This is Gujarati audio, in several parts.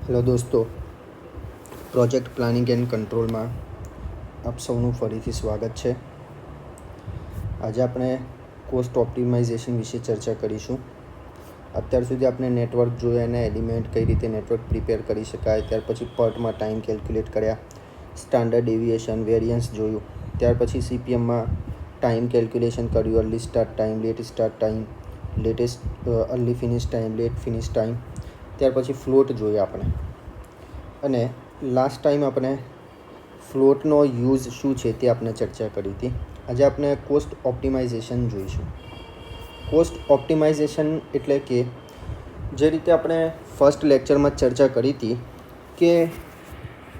હેલો દોસ્તો, પ્રોજેક્ટ પ્લાનિંગ એન્ડ કંટ્રોલમાં આપ સૌનું ફરીથી સ્વાગત છે. આજે આપણે કોસ્ટ ઓપ્ટિમાઇઝેશન વિશે ચર્ચા કરીશું. અત્યાર સુધી આપણે નેટવર્ક જોયા, એના એલિમેન્ટ કઈ રીતે નેટવર્ક પ્રિપેર કરી શકાય, ત્યાર પછી પર્ટમાં ટાઈમ કેલ્ક્યુલેટ કર્યા, સ્ટાન્ડર્ડ ડેવિએશન વેરિયન્સ જોયું, ત્યાર પછી CPMમાં ટાઈમ કેલ્ક્યુલેશન કર્યું, early start time, late start time, latest early finish time, late finish time, ત્યાર પછી ફ્લોટ જોઈએ આપણે. અને લાસ્ટ ટાઈમ આપણે ફ્લોટનો યુઝ શું છે તે આપણે ચર્ચા કરી હતી. આજે આપણે કોસ્ટ ઓપ્ટિમાઇઝેશન જોઈશું. કોસ્ટ ઓપ્ટિમાઇઝેશન એટલે કે જે રીતે આપણે ફર્સ્ટ લેક્ચરમાં ચર્ચા કરી હતી કે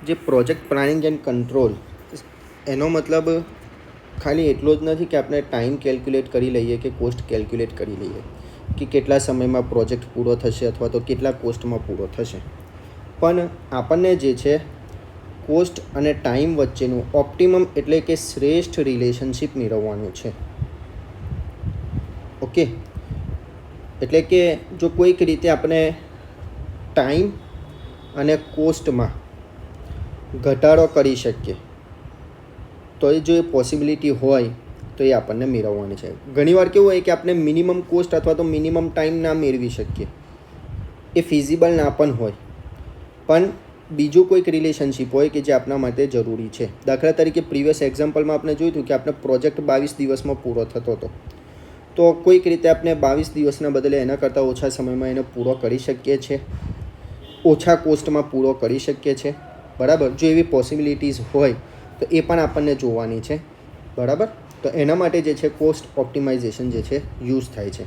જે પ્રોજેક્ટ પ્લાનિંગ એન્ડ કંટ્રોલ, એનો મતલબ ખાલી એટલો જ નથી કે આપણે ટાઈમ કેલ્ક્યુલેટ કરી લઈએ કે કોસ્ટ કેલ્ક્યુલેટ કરી લઈએ કે કેટલા સમયમાં પ્રોજેક્ટ પૂરો થશે અથવા તો કેટલા કોસ્ટમાં પૂરો થશે. પણ આપણને જે છે કોસ્ટ અને ટાઈમ વચ્ચેનું ઓપ્ટિમમ એટલે કે શ્રેષ્ઠ રિલેશનશિપ મેળવવાનું છે. ઓકે, એટલે કે જો કોઈક રીતે આપણે ટાઈમ અને કોસ્ટમાં ઘટાડો કરી શકીએ તો એ જો એ પોસિબિલિટી હોય તો એ આપણને મેળવવાની છે. ઘણીવાર કેવું હોય કે આપણે મિનિમમ કોસ્ટ અથવા તો મિનિમમ ટાઈમ ના મેળવી શકીએ, એ ફિઝિબલ ના પણ હોય, પણ બીજું કોઈક રિલેશનશિપ હોય કે જે આપણા માટે જરૂરી છે. દાખલા તરીકે પ્રીવિયસ એક્ઝામ્પલમાં આપણે જોયું હતું કે આપણે પ્રોજેક્ટ 22 દિવસમાં પૂરો થતો હતો, તો કોઈક રીતે આપણે 22 દિવસના બદલે એના કરતાં ઓછા સમયમાં એને પૂરો કરી શકીએ છીએ, ઓછા કોસ્ટમાં પૂરો કરી શકીએ છીએ. બરાબર, જો એવી પોસિબિલિટીઝ હોય તો એ પણ આપણને જોવાની છે. બરાબર, તો એના માટે જે છે કોસ્ટ ઓપ્ટિમાઇઝેશન જે છે યુઝ થાય છે.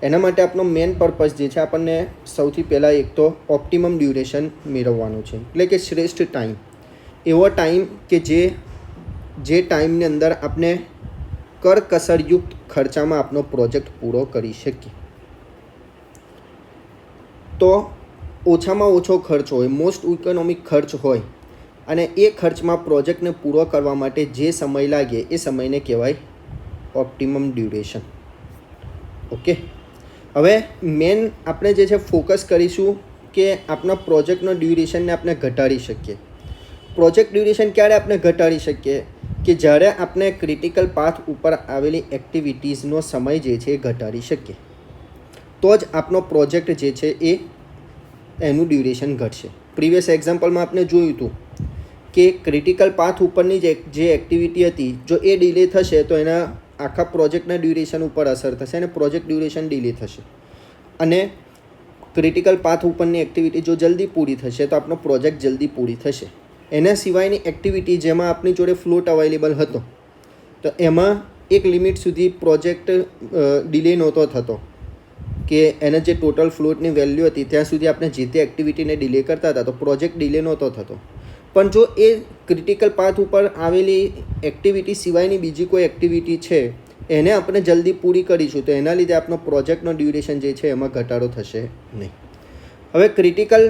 એના માટે આપણો મેઇન પર્પઝ જે છે, આપણને સૌથી પહેલાં એક તો ઓપ્ટિમમ ડ્યુરેશન મેળવવાનું છે, એટલે કે શ્રેષ્ઠ ટાઈમ, એવો ટાઈમ કે જે ટાઈમની અંદર આપણે કરકસરયુક્ત ખર્ચામાં આપણો પ્રોજેક્ટ પૂરો કરી શકીએ. તો ઓછામાં ઓછો ખર્ચ હોય, મોસ્ટ ઇકોનોમિક ખર્ચ હોય, અને એ ખર્ચમાં પ્રોજેક્ટને પૂરો કરવા માટે જે સમય લાગે એ સમયને કહેવાય ઓપ્ટિમમ ડ્યુરેશન. ઓકે, હવે મેન આપણે જે છે ફોકસ કરીશું કે આપણા પ્રોજેક્ટનો ડ્યુરેશનને આપણે ઘટાડી શકીએ. પ્રોજેક્ટ ડ્યુરેશન ક્યારે આપણે ઘટાડી શકીએ કે જ્યારે આપણે ક્રિટિકલ પાથ ઉપર આવેલી એક્ટિવિટીઝનો સમય જે છે એ ઘટાડી શકીએ, તો જ આપણો પ્રોજેક્ટ જે છે એ એનું ડ્યુરેશન ઘટશે. પ્રીવિયસ એક્ઝામ્પલમાં આપણે જોયું હતું કે ક્રિટિકલ પાથ ઉપરની જે એક્ટિવિટી હતી, જો એ ડિલે થશે તો એના આખા પ્રોજેક્ટના ડ્યુરેશન ઉપર અસર થશે અને પ્રોજેક્ટ ડ્યુરેશન ડિલે થશે. અને ક્રિટિકલ પાથ ઉપરની એક્ટિવિટી જો જલ્દી પૂરી થશે તો આપણો પ્રોજેક્ટ જલ્દી પૂરી થશે. એના સિવાયની એક્ટિવિટી જેમાં આપણી જોડે ફ્લોટ અવેલેબલ હતો, તો એમાં એક લિમિટ સુધી પ્રોજેક્ટ ડિલે નહોતો થતો, કે એને જે ટોટલ ફ્લોટની વેલ્યુ હતી ત્યાં સુધી આપણે જે તે એક્ટિવિટીને ડિલે કરતા હતા તો પ્રોજેક્ટ ડિલે નહોતો થતો. પણ જો એ ક્રિટિકલ પાથ ઉપર આવેલી એક્ટિવિટી સિવાયની બીજી કોઈ એક્ટિવિટી છે એને આપણે જલ્દી પૂરી કરીશું તો એના લીધે આપણો પ્રોજેક્ટનો ડ્યુરેશન જે છે એમાં ઘટાડો થશે નહીં. હવે ક્રિટિકલ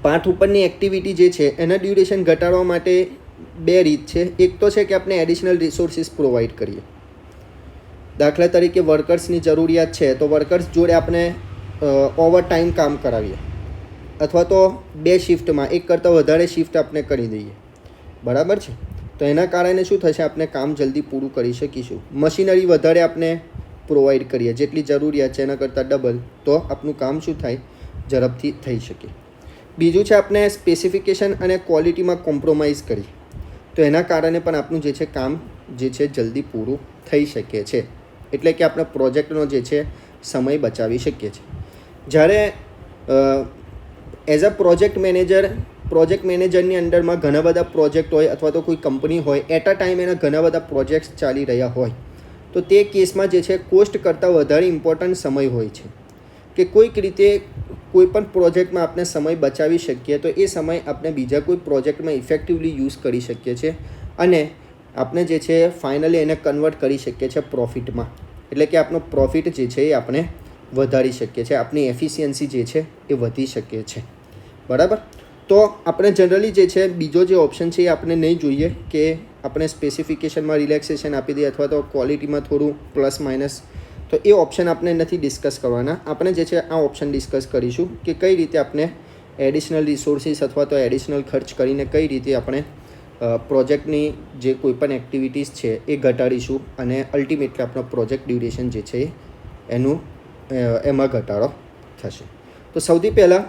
પાથ ઉપરની એક્ટિવિટી જે છે એના ડ્યુરેશન ઘટાડવા માટે બે રીત છે. એક તો છે કે આપણે એડિશનલ રિસોર્સિસ પ્રોવાઈડ કરીએ. દાખલા તરીકે વર્કર્સની જરૂરિયાત છે તો વર્કર્સ જોડે આપણે ઓવર ટાઈમ કામ કરાવીએ, અથવા તો 2 શિફ્ટમાં એક કરતાં વધારે શિફ્ટ આપણે કરી દઈએ. બરાબર છે, તો એના કારણે શું થશે, આપણે કામ જલ્દી પૂરું કરી શકીશું. મશીનરી વધારે આપણે પ્રોવાઈડ કરીએ, જેટલી જરૂરિયાત છે એના કરતાં ડબલ, તો આપણું કામ શું થાય, ઝડપથી થઈ શકે. બીજું છે આપણે સ્પેસિફિકેશન અને ક્વોલિટીમાં કોમ્પ્રોમાઇઝ કરીએ, તો એના કારણે પણ આપણું જે છે કામ જે છે જલ્દી પૂરું થઈ શકે છે. એટલે કે આપણે પ્રોજેક્ટનો જે છે સમય બચાવી શકીએ છીએ. જ્યારે એઝ અ પ્રોજેક્ટ મેનેજરની અંડરમાં ઘણા બધા પ્રોજેક્ટ હોય અથવા તો કોઈ કંપની હોય, એટ અ ટાઈમ એના ઘણા બધા પ્રોજેક્ટ્સ ચાલી રહ્યા હોય, તો તે કેસમાં જે છે કોસ્ટ કરતાં વધારે ઇમ્પોર્ટન્ટ સમય હોય છે. કે કોઈક રીતે કોઈ પણ પ્રોજેક્ટમાં આપણે સમય બચાવી શકીએ તો એ સમય આપણે બીજા કોઈ પ્રોજેક્ટમાં ઇફેક્ટિવલી યુઝ કરી શકીએ છીએ અને આપણે જે છે ફાઇનલી એને કન્વર્ટ કરી શકીએ છીએ પ્રોફિટમાં. એટલે કે આપણો પ્રોફિટ જે છે એ આપણે વધારી શકીએ છીએ, આપણી એફિશિયન્સી જે છે એ વધી શકે છે. બરાબર, તો આપણે જનરલી જે છે બીજો જે ઓપ્શન છે એ આપણે નહીં જોઈએ કે આપણે સ્પેસિફિકેશનમાં રિલેક્સેશન આપી દઈએ અથવા તો ક્વોલિટીમાં થોડું પ્લસ માઇનસ, તો એ ઓપ્શન આપણે નથી ડિસ્કસ કરવાના. આપણે જે છે આ ઓપ્શન ડિસ્કસ કરીશું કે કઈ રીતે આપણે એડિશનલ રિસોર્સિસ અથવા તો એડિશનલ ખર્ચ કરીને કઈ રીતે આપણે પ્રોજેક્ટની જે કોઈપણ એક્ટિવિટીઝ છે એ ઘટાડીશું અને અલ્ટિમેટલી આપણો પ્રોજેક્ટ ડ્યુરેશન જે છે એનું એમાં ઘટાડો થશે. તો સૌથી પહેલાં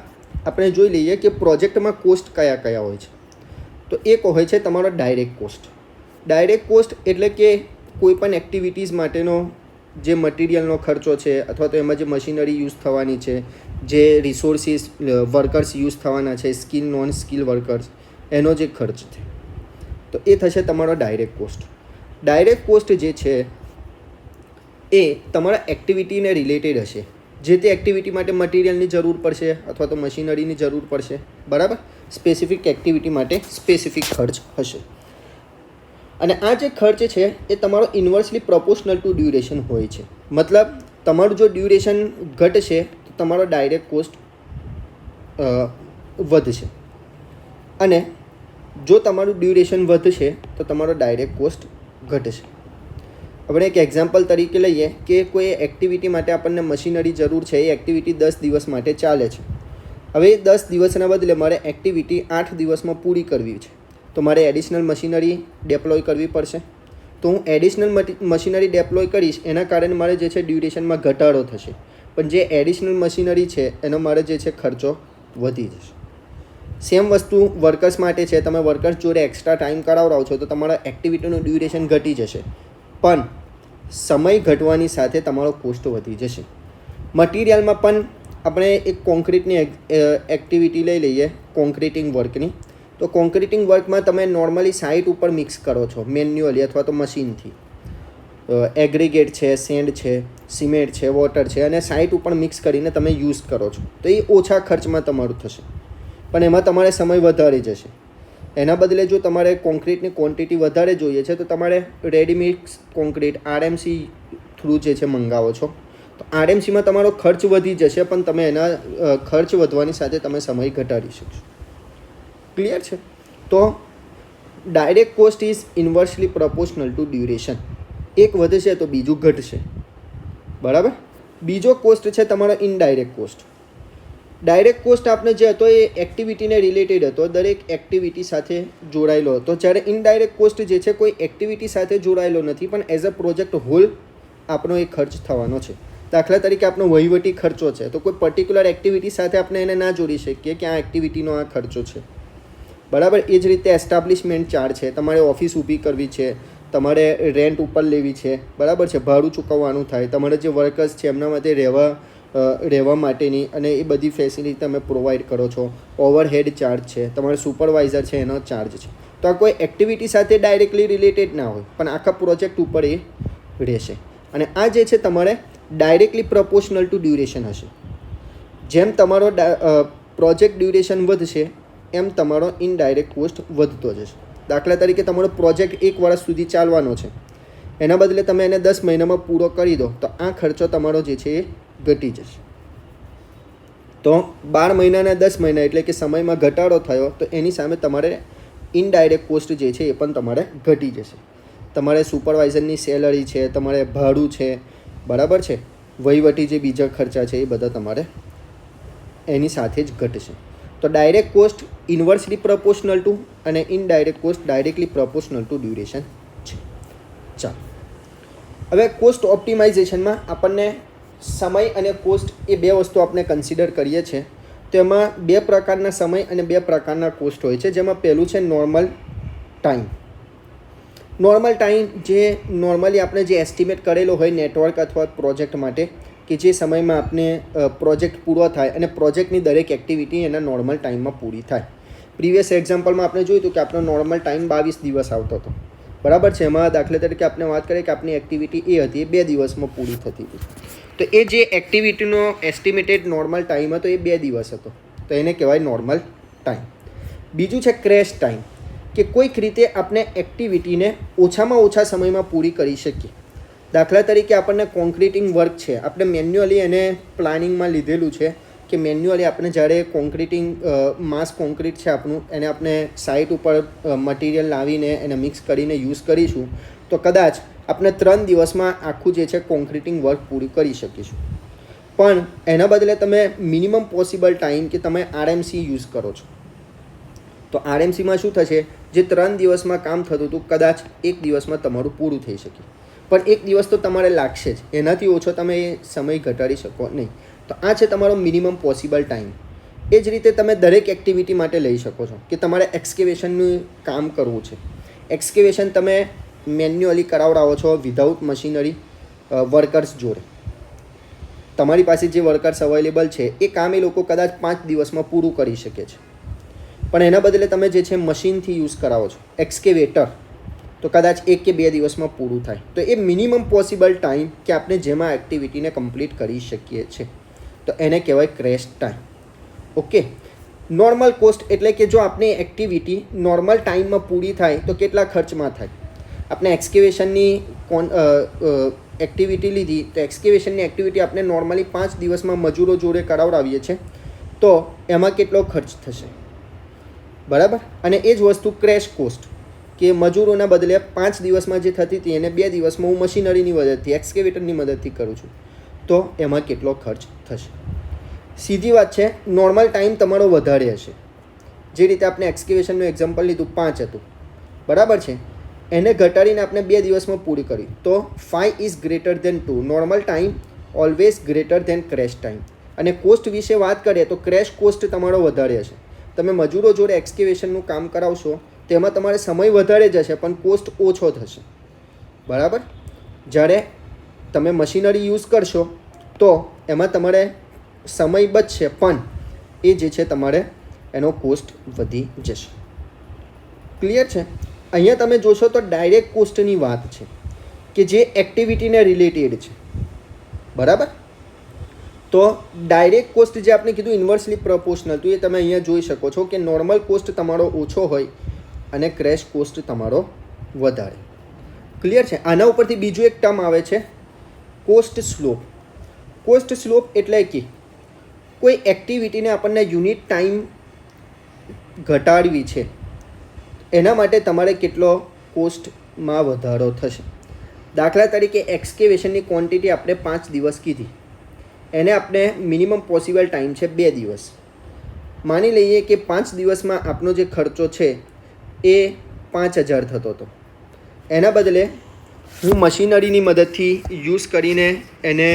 આપણે જોઈ લઈએ કે પ્રોજેક્ટમાં કોસ્ટ કયા કયા હોય છે. તો એક હોય છે તમારો ડાયરેક્ટ કોસ્ટ. ડાયરેક્ટ કોસ્ટ એટલે કે કોઈપણ એક્ટિવિટીઝ માટેનો જે મટીરિયલનો ખર્ચો છે અથવા તો એમાં જે મશીનરી યુઝ થવાની છે, જે રિસોર્સિસ વર્કર્સ યુઝ થવાના છે, સ્કિલ નોન સ્કિલ વર્કર્સ, એનો જે ખર્ચ છે તો એ થશે તમારો ડાયરેક્ટ કોસ્ટ. ડાયરેક્ટ કોસ્ટ જે છે એ તમારા એક્ટિવિટીને રિલેટેડ હશે. જે તે એક્ટિવિટી માટે મટીરિયલની જરૂર પડશે અથવા તો મશીનરીની જરૂર પડશે, બરાબર. સ્પેસિફિક એક્ટિવિટી માટે સ્પેસિફિક ખર્ચ હશે. અને આ જે ખર્ચ છે એ તમારો ઇન્વર્સલી પ્રોપોર્શનલ ટુ ડ્યુરેશન હોય છે. મતલબ તમારું જો ડ્યુરેશન ઘટશે તો તમારો ડાયરેક્ટ કોસ્ટ વધશે, અને જો તમારું ડ્યુરેશન વધશે તો તમારો ડાયરેક્ટ કોસ્ટ ઘટશે. આપણે એક એક્ઝામ્પલ તરીકે લઈએ કે કોઈ એક્ટિવિટી માટે આપણને મશીનરી જરૂર છે. એ એક્ટિવિટી 10 દિવસ માટે ચાલે છે. હવે 10 દિવસના બદલે મારે એક્ટિવિટી 8 દિવસમાં પૂરી કરવી છે, તો મારે એડિશનલ મશીનરી ડેપ્લોય કરવી પડશે. તો હું એડિશનલ મશીનરી ડેપ્લોય કરીશ, એના કારણે મારે જે છે ડ્યુરેશનમાં ઘટાડો થશે, પણ જે એડિશનલ મશીનરી છે એનો મારે જે છે ખર્ચો વધી જશે. સેમ વસ્તુ વર્કર્સ માટે છે. તમે વર્કર્સ જોડે એક્સ્ટ્રા ટાઈમ કરાવડાવો છો તો તમારા એક્ટિવિટીનું ડ્યુરેશન ઘટી જશે, પણ સમય ઘટવાની સાથે તમારો કોસ્ટ વધી જશે. મટીરિયલમાં પણ આપણે એક કોન્ક્રીટની એક્ટિવિટી લઈ લઈએ, કોન્ક્રીટિંગ વર્કની. તો કોન્ક્રીટિંગ વર્કમાં તમે નોર્મલી સાઇટ ઉપર મિક્સ કરો છો મેન્યુઅલી અથવા તો મશીનથી. એગ્રીગેટ છે, સેન્ડ છે, સિમેન્ટ છે, વોટર છે, અને સાઇટ ઉપર મિક્સ કરીને તમે યુઝ કરો છો. તો એ ઓછા ખર્ચમાં તમારું થશે, પણ એમાં તમારે સમય વધારે જશે. એના બદલે જો તમારે કોન્ક્રીટની ક્વોન્ટિટી વધારે જોઈએ છે તો તમારે રેડીમિક્સ કોન્ક્રીટ RMC થ્રુ જે છે મંગાવો છો. તો RMCમાં તમારો ખર્ચ વધી જશે, પણ તમે એના ખર્ચ વધવાની સાથે તમે સમય ઘટાડી શકશો. ક્લિયર છે? તો direct cost is inversely proportional to duration. એક વધશે તો બીજું ઘટશે, બરાબર. બીજો કોસ્ટ છે તમારો ઇનડાયરેક્ટ કોસ્ટ. ડાયરેક્ટ કોસ્ટ આપણે જે હતો એ એક્ટિવિટીને રિલેટેડ હતો, દરેક એક્ટિવિટી સાથે જોડાયેલો હતો. જ્યારે ઇનડાયરેક્ટ કોસ્ટ જે છે કોઈ એક્ટિવિટી સાથે જોડાયેલો નથી, પણ એઝ અ પ્રોજેક્ટ હોલ આપણો એ ખર્ચ થવાનો છે. દાખલા તરીકે આપણો વહીવટી ખર્ચો છે, તો કોઈ પર્ટિક્યુલર એક્ટિવિટી સાથે આપણે એને ના જોડી શકીએ કે આ એક્ટિવિટીનો આ ખર્ચો છે, બરાબર. એ જ રીતે એસ્ટાબ્લિશમેન્ટ ચાર્જ છે, તમારે ઓફિસ ઊભી કરવી છે, તમારે રેન્ટ ઉપર લેવી છે, બરાબર છે, ભાડું ચૂકવવાનું થાય, તમારે જે વર્કર્સ છે એમના માટે રહેવા માટેની અને એ બધી ફેસિલિટી તમે પ્રોવાઈડ કરો છો. ઓવરહેડ ચાર્જ છે, તમારે સુપરવાઇઝર છે એનો ચાર્જ છે. તો આ કોઈ એક્ટિવિટી સાથે ડાયરેક્ટલી રિલેટેડ ના હોય, પણ આખા પ્રોજેક્ટ ઉપર એ રહેશે. અને આ જે છે તમારે ડાયરેક્ટલી પ્રોપોર્શનલ ટુ ડ્યુરેશન હશે. જેમ તમારો પ્રોજેક્ટ ડ્યુરેશન વધશે એમ તમારો ઇનડાયરેક્ટ કોસ્ટ વધતો જશે. દાખલા તરીકે તમારો પ્રોજેક્ટ 1 વર્ષ સુધી ચાલવાનો છે, એના બદલે તમે એને 10 મહિનામાં પૂરો કરી દો તો આ ખર્ચો તમારો જે છે એ ઘટી જશે. તો 12 મહિનાના 10 મહિના એટલે કે સમયમાં ઘટાડો થયો, તો એની સામે તમારે ઇનડાયરેક્ટ કોસ્ટ જે છે એ પણ તમારે ઘટી જશે. તમારે સુપરવાઇઝરની સેલરી છે, તમારે ભાડું છે, બરાબર છે, વહીવટી જે બીજા ખર્ચા છે એ બધા તમારે એની સાથે જ ઘટશે. તો ડાયરેક્ટ કોસ્ટ ઇન્વર્સલી પ્રોપોર્શનલ ટુ અને indirect cost directly proportional to duration છે. ચાલો, હવે કોસ્ટ ઓપ્ટિમાઇઝેશનમાં આપણને સમય અને કોસ્ટ એ બે વસ્તુ આપણે કન્સિડર કરીએ છીએ. તો એમાં 2 પ્રકારના સમય અને 2 પ્રકારના કોસ્ટ હોય છે, જેમાં પહેલું છે નોર્મલ ટાઈમ. નોર્મલ ટાઈમ જે નોર્મલી આપણે જે એસ્ટિમેટ કરેલો હોય નેટવર્ક અથવા પ્રોજેક્ટ માટે, કે જે સમયમાં આપણે પ્રોજેક્ટ પૂરો થાય અને પ્રોજેક્ટની દરેક એક્ટિવિટી એના નોર્મલ ટાઈમમાં પૂરી થાય. પ્રીવિયસ એક્ઝામ્પલમાં આપણે જોયું હતું કે આપણો નોર્મલ ટાઈમ 22 દિવસ આવતો હતો, બરાબર છે. એમાં દાખલા તરીકે આપણે વાત કરીએ કે આપણી એક્ટિવિટી એ હતી એ 2 દિવસમાં પૂરી થતી હતી. તો એ જે એક્ટિવિટીનો એસ્ટિમેટેડ નોર્મલ ટાઈમ હતો એ 2 દિવસ હતો, તો એને કહેવાય નોર્મલ ટાઈમ. બીજું છે ક્રેશ ટાઈમ, કે કોઈક રીતે આપણે એક્ટિવિટીને ઓછામાં ઓછા સમયમાં પૂરી કરી શકીએ. દાખલા તરીકે આપણને કોન્ક્રીટિંગ વર્ક છે, આપણે મેન્યુઅલી એને પ્લાનિંગમાં લીધેલું છે કે મેન્યુઅલી આપણે જ્યારે કોન્ક્રીટિંગ માસ કોન્ક્રીટ છે આપણું, એને આપણે સાઇટ ઉપર મટીરિયલ લાવીને એને મિક્સ કરીને યુઝ કરીશું, તો કદાચ આપણે 3 દિવસમાં આખું જે છે કોન્ક્રીટિંગ વર્ક પૂરું કરી શકીશું. પણ એના બદલે તમે મિનિમમ પોસિબલ ટાઈમ કે તમે આરએમસી યુઝ કરો છો. તો આરએમસીમાં શું થશે, જે 3 દિવસમાં કામ થતું હતું કદાચ 1 દિવસમાં તમારું પૂરું થઈ શકે, પણ 1 દિવસ તો તમારે લાગશે જ, એનાથી ઓછો તમે એ સમય ઘટાડી શકો નહીં. તો આ છે તમારો મિનિમમ પોસિબલ ટાઈમ. એ જ રીતે તમે દરેક એક્ટિવિટી માટે લઈ શકો છો કે તમારે એક્સકેવેશનનું કામ કરવું છે. એક્સકેવેશન તમે મેન્યુઅલી કરાવડાવો છો વિધાઉટ મશીનરી વર્કર્સ જોડે. તમારી પાસે જે વર્કર્સ અવેલેબલ છે એ કામ એ લોકો કદાચ 5 દિવસમાં પૂરું કરી શકે છે, પણ એના બદલે તમે જે છે મશીનથી યુઝ કરાવો છો એક્સકેવેટર, તો કદાચ 1 કે 2 દિવસમાં પૂરું થાય. તો એ મિનિમમ પોસિબલ ટાઈમ કે આપણે જેમાં એક્ટિવિટીને કમ્પ્લીટ કરી શકીએ છીએ, તો એને કહેવાય crash time. Okay. Normal cost એટલે કે જો આપણી એક્ટિવિટી નોર્મલ ટાઈમમાં પૂરી થાય તો કેટલા ખર્ચમાં થાય. આપણે એક્સકેવેશનની એક્ટિવિટી લીધી, તો એક્સકેવેશનની એક્ટિવિટી આપણે નોર્મલી 5 દિવસમાં મજૂરો જોડે કરાવડાવીએ છીએ, તો એમાં કેટલો ખર્ચ થશે, બરાબર. અને એ જ વસ્તુ ક્રેશ કોસ્ટ, કે મજૂરોના બદલે 5 દિવસમાં જે થતી હતી એને 2 દિવસમાં હું મશીનરીની મદદથી એક્સકેવેટરની મદદથી કરું છું, તો એમાં કેટલો ખર્ચ થશે. સીધી વાત છે, નોર્મલ ટાઈમ તમારો વધારે હશે. જે રીતે આપણે એક્સકેવેશનનું એક્ઝામ્પલ લીધું 5 હતું, બરાબર છે, એને ઘટાડીને આપણે 2 દિવસમાં પૂરી કરી, તો 5 is greater than 2. Normal time always greater than crash time. અને કોસ્ટ વિશે વાત કરીએ તો ક્રેશ કોસ્ટ તમારો વધારે હશે. તમે મજૂરો જોડે એક્સકેવેશનનું કામ કરાવશો તેમાં તમારે સમય વધારે જશે પણ કોસ્ટ ઓછો થશે, બરાબર. જ્યારે તમે મશીનરી યુઝ કરશો તો એમાં તમારે સમય બચશે, પણ એ જે છે તમારે એનો કોસ્ટ વધી જશે. ક્લિયર છે. અહીંયા તમે જોશો તો ડાયરેક્ટ કોસ્ટની વાત છે કે જે એક્ટિવિટીને રિલેટેડ છે, બરાબર. તો ડાયરેક્ટ કોસ્ટ જે આપણે કીધું ઇન્વર્સલી પ્રોપોર્શનલ, તો એ તમે અહીંયા જોઈ શકો છો કે નોર્મલ કોસ્ટ તમારો ઓછો હોય અને ક્રેશ કોસ્ટ તમારો વધારે. ક્લિયર છે. આના ઉપરથી બીજું એક ટર્મ આવે છે કોસ્ટ સ્લોપ. કોસ્ટ સ્લોપ એટલે કે કોઈ એક્ટિવિટીને આપણને યુનિટ ટાઈમ ઘટાડવી છે, એના માટે તમારે કેટલો કોસ્ટમાં વધારો થશે. દાખલા તરીકે એક્સકેવેશનની ક્વોન્ટિટી આપણે 5 દિવસ કીધી, એને આપણે મિનિમમ પોસિબલ ટાઈમ છે 2 દિવસ. માની લઈએ કે 5 દિવસમાં આપનો જે ખર્ચો છે એ 5000 થતો હતો, એના બદલે હું મશીનરીની મદદથી યુઝ કરીને એને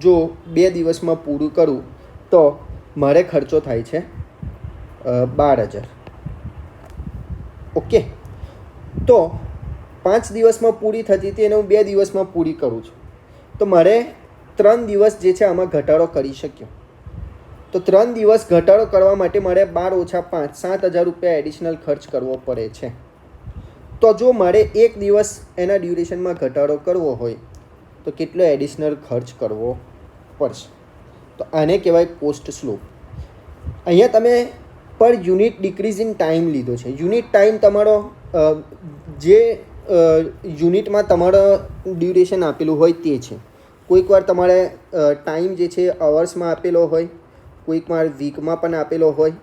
જો 2 દિવસમાં પૂરું કરું તો મારે ખર્ચો થાય છે 12000. ઓકે. તો 5 દિવસમાં પૂરી થતી હતી એને હું 2 દિવસમાં પૂરી કરું છું, તો મારે 3 દિવસ જે છે આમાં ઘટાડો કરી શક્યો. તો 3 દિવસ ઘટાડો કરવા માટે મારે 12 - 5 7000 રૂપિયા એડિશનલ ખર્ચ કરવો પડે છે. તો જો મારે 1 દિવસ એના ડ્યુરેશનમાં ઘટાડો કરવો હોય તો કેટલો એડિશનલ ખર્ચ કરવો પડશે. તો આને કહેવાય કોસ્ટ સ્લોપ. અહીંયા તમે પર યુનિટ ડિક્રીઝ ઇન ટાઈમ લીધો છે. યુનિટ ટાઈમ તમારો જે યુનિટમાં તમારો ડ્યુરેશન આપેલું હોય તે છે. કોઈક વાર તમારે ટાઈમ જે છે અવર્સમાં આપેલો હોય, કોઈક વાર વીકમાં પણ આપેલો હોય,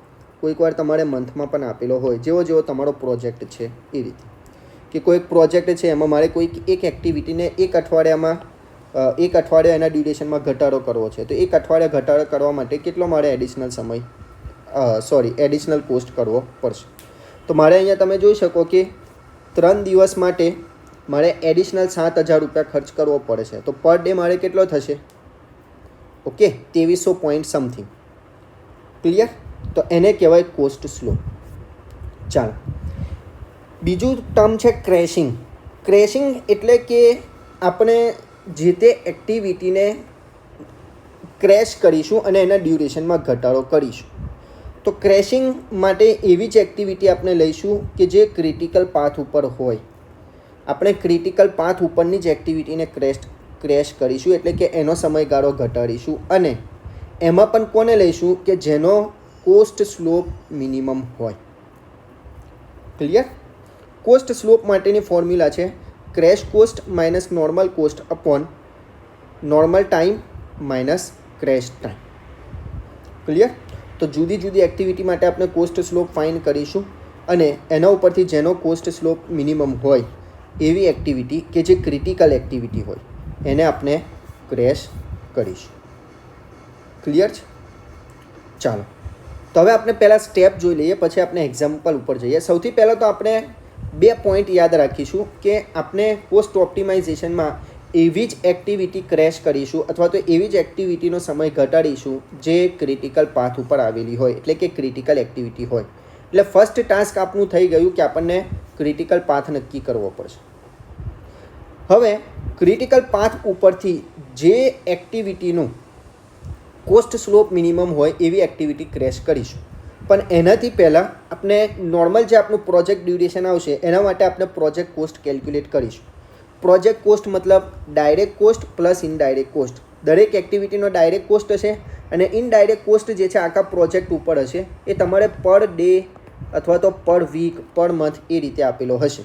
કોઈક વાર તમારે મંથમાં પણ આપેલો હોય, જેવો જેવો તમારો પ્રોજેક્ટ છે એ રીતે. કે કોઈક પ્રોજેક્ટ છે એમાં મારે કોઈક એક એક્ટિવિટીને એક અઠવાડિયા એના ડ્યુરેશનમાં ઘટાડો કરવો છે, તો એક અઠવાડિયા ઘટાડો કરવા માટે કેટલો મારે એડિશનલ કોસ્ટ કરવો પડશે. તો મારે અહીંયા તમે જોઈ શકો કે 3 દિવસ માટે મારે એડિશનલ 7000 રૂપિયા ખર્ચ કરવો પડે છે. તો પર ડે મારે કેટલો થશે? Okay, 2300 point something. ક્લિયર? તો એને કહેવાય કોસ્ટ સ્લોપ. ચાલો, બીજું ટર્મ છે ક્રેશિંગ. ક્રેશિંગ એટલે કે આપણે જે તે એક્ટિવિટીને ક્રેશ કરીશું અને એના ડ્યુરેશનમાં ઘટાડો કરીશું. તો ક્રેશિંગ માટે એવી જ એક્ટિવિટી આપણે લઈશું કે જે ક્રિટિકલ પાથ ઉપર હોય. આપણે ક્રિટિકલ પાથ ઉપરની જ એક્ટિવિટીને ક્રેશ કરીશું, એટલે કે એનો સમયગાળો ઘટાડીશું. અને એમાં પણ કોને લઈશું કે જેનો કોસ્ટ સ્લોપ મિનિમમ હોય. ક્લિયર? કોસ્ટ સ્લોપ માટેની ફોર્મ્યુલા છે crash cost minus normal cost upon normal time minus crash time. Clear? તો જુદી જુદી એક્ટિવિટી માટે આપણે કોસ્ટ સ્લોપ ફાઇન કરીશું અને એના ઉપરથી જેનો કોસ્ટ સ્લોપ મિનિમમ હોય એવી એક્ટિવિટી કે જે ક્રિટિકલ એક્ટિવિટી હોય એને આપણે ક્રેશ કરીશું. ક્લિયર છે? ચાલો, તો હવે આપણે પહેલાં સ્ટેપ જોઈ લઈએ, પછી આપણે એક્ઝામ્પલ ઉપર જઈએ. સૌથી પહેલાં તો આપણે 2 પોઈન્ટ યાદ રાખીશું કે આપણે કોસ્ટ ઓપ્ટિમાઇઝેશનમાં એવી જ એક્ટિવિટી ક્રેશ કરીશું અથવા તો એવી જ એક્ટિવિટીનો સમય ઘટાડીશું જે ક્રિટિકલ પાથ ઉપર આવેલી હોય, એટલે કે ક્રિટિકલ એક્ટિવિટી હોય. એટલે ફર્સ્ટ ટાસ્ક આપણું થઈ ગયું કે આપણને ક્રિટિકલ પાથ નક્કી કરવો પડશે. હવે ક્રિટિકલ પાથ ઉપરથી જે એક્ટિવિટીનું કોસ્ટ સ્લોપ મિનિમમ હોય એવી એક્ટિવિટી ક્રેશ કરીશું. પણ એનાથી પહેલાં આપણે નોર્મલ જે આપણું પ્રોજેક્ટ ડ્યુરેશન આવશે એના માટે આપણે પ્રોજેક્ટ કોસ્ટ કેલ્ક્યુલેટ કરીશું. પ્રોજેક્ટ કોસ્ટ મતલબ direct cost plus indirect cost. દરેક એક્ટિવિટીનો ડાયરેક્ટ કોસ્ટ હશે અને ઇનડાયરેક્ટ કોસ્ટ જે છે આખા પ્રોજેક્ટ ઉપર હશે એ તમારે પર ડે અથવા તો પર વીક પર મંથ એ રીતે આપેલો હશે.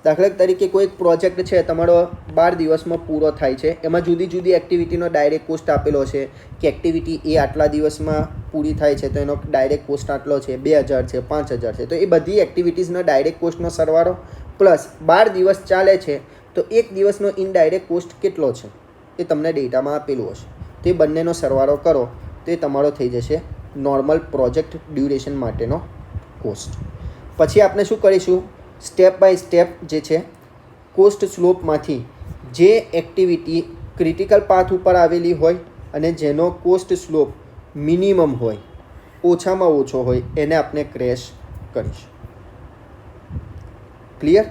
દાખલા તરીકે કોઈ એક પ્રોજેક્ટ છે તમારો 12 દિવસમાં પૂરો થાય છે, એમાં જુદી જુદી એક્ટિવિટીનો ડાયરેક્ટ કોસ્ટ આપેલો છે કે એક્ટિવિટી એ આટલા દિવસમાં પૂરી થાય છે તો એનો ડાયરેક્ટ કોસ્ટ આટલો છે, 2000 છે, 5000 છે. તો એ બધી એક્ટિવિટીઝનો ડાયરેક્ટ કોસ્ટનો સરવાળો પ્લસ 12 દિવસ ચાલે છે તો એક દિવસનો ઇનડાયરેક્ટ કોસ્ટ કેટલો છે એ તમને ડેટામાં આપેલું હશે. તો એ બંનેનો સરવાળો કરો તો એ તમારો થઈ જશે નોર્મલ પ્રોજેક્ટ ડ્યુરેશન માટેનો કોસ્ટ. પછી આપણે શું કરીશું, સ્ટેપ બાય સ્ટેપ જે છે કોસ્ટ સ્લોપમાંથી જે એક્ટિવિટી ક્રિટિકલ પાથ ઉપર આવેલી હોય અને જેનો કોસ્ટ સ્લોપ મિનિમમ હોય, ઓછામાં ઓછો હોય, એને આપણે ક્રેશ કરીશું. ક્લિયર?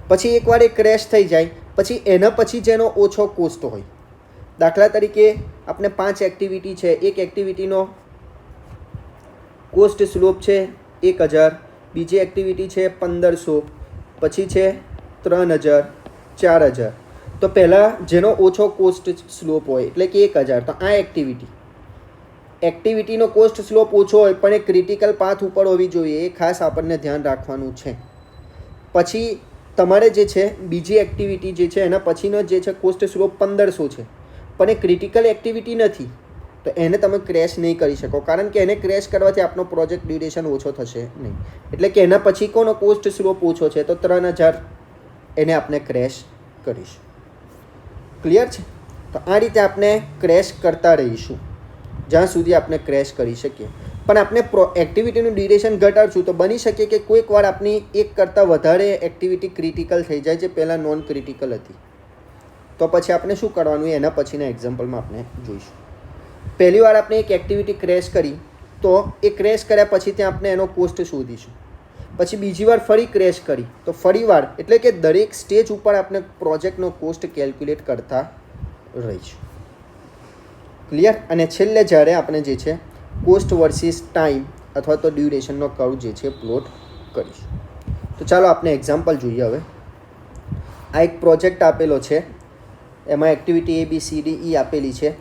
પછી એકવાર એ ક્રેશ થઈ જાય પછી એના પછી જેનો ઓછો કોસ્ટ હોય, દાખલા તરીકે આપણે 5 એક્ટિવિટી છે, એક એક્ટિવિટીનો કોસ્ટ સ્લોપ છે 1000, બીજી એક્ટિવિટી છે 1500, પછી છે 3000, 4000. તો પહેલાં જેનો ઓછો કોસ્ટ સ્લોપ હોય એટલે કે 1000, તો આ એક્ટિવિટીનો કોસ્ટ સ્લોપ ઓછો હોય પણ એ ક્રિટિકલ પાથ ઉપર હોવી જોઈએ, એ ખાસ આપણને ધ્યાન રાખવાનું છે. પછી તમારે જે છે બીજી એક્ટિવિટી જે છે એના પછીનો જે છે કોસ્ટ સ્લોપ 1500 છે પણ એ ક્રિટિકલ એક્ટિવિટી નથી, તો એને તમે ક્રેશ નહીં કરી શકો કારણ કે એને ક્રેશ કરવાથી આપણો પ્રોજેક્ટ ડ્યુરેશન ઓછો થશે નહીં. એટલે કે એના પછી કોનો કોસ્ટ સ્લોપ ઓછો છે તો 3000, એને આપણે ક્રેશ કરીશું. ક્લિયર છે? તો આ રીતે આપણે ક્રેશ કરતા રહીશું જ્યાં સુધી આપણે ક્રેશ કરી શકીએ. પણ આપણે એક્ટિવિટીનું ડ્યુરેશન ઘટાડશું તો બની શકે કે કોઈક વાર આપણી એક કરતાં વધારે એક્ટિવિટી ક્રિટિકલ થઈ જાય જે પહેલાં નોન ક્રિટિકલ હતી. તો પછી આપણે શું કરવાનું એના પછીના એક્ઝામ્પલમાં આપણે જોઈશું. પહેલી વાર આપણે એક એક્ટિવિટી ક્રેશ કરી તો એ ક્રેશ કર્યા પછી ત્યાં આપણે એનો કોસ્ટ શોધીશું. પછી બીજી વાર ફરી ક્રેશ કરી તો ફરી વાર, એટલે કે દરેક સ્ટેજ ઉપર આપણે પ્રોજેક્ટનો કોસ્ટ કેલ્ક્યુલેટ કરતા રહીશું. ક્લિયર? અને છેલ્લે જ્યારે આપણે જે છે કોસ્ટ વર્સિસ ટાઈમ અથવા તો ડ્યુરેશનનો કર્વ જે છે પ્લોટ કરીશું. તો ચાલો આપણે એક્ઝામ્પલ જોઈએ. હવે આ એક પ્રોજેક્ટ આપેલો છે, એમાં એક્ટિવિટી ABCDE આપેલી છે.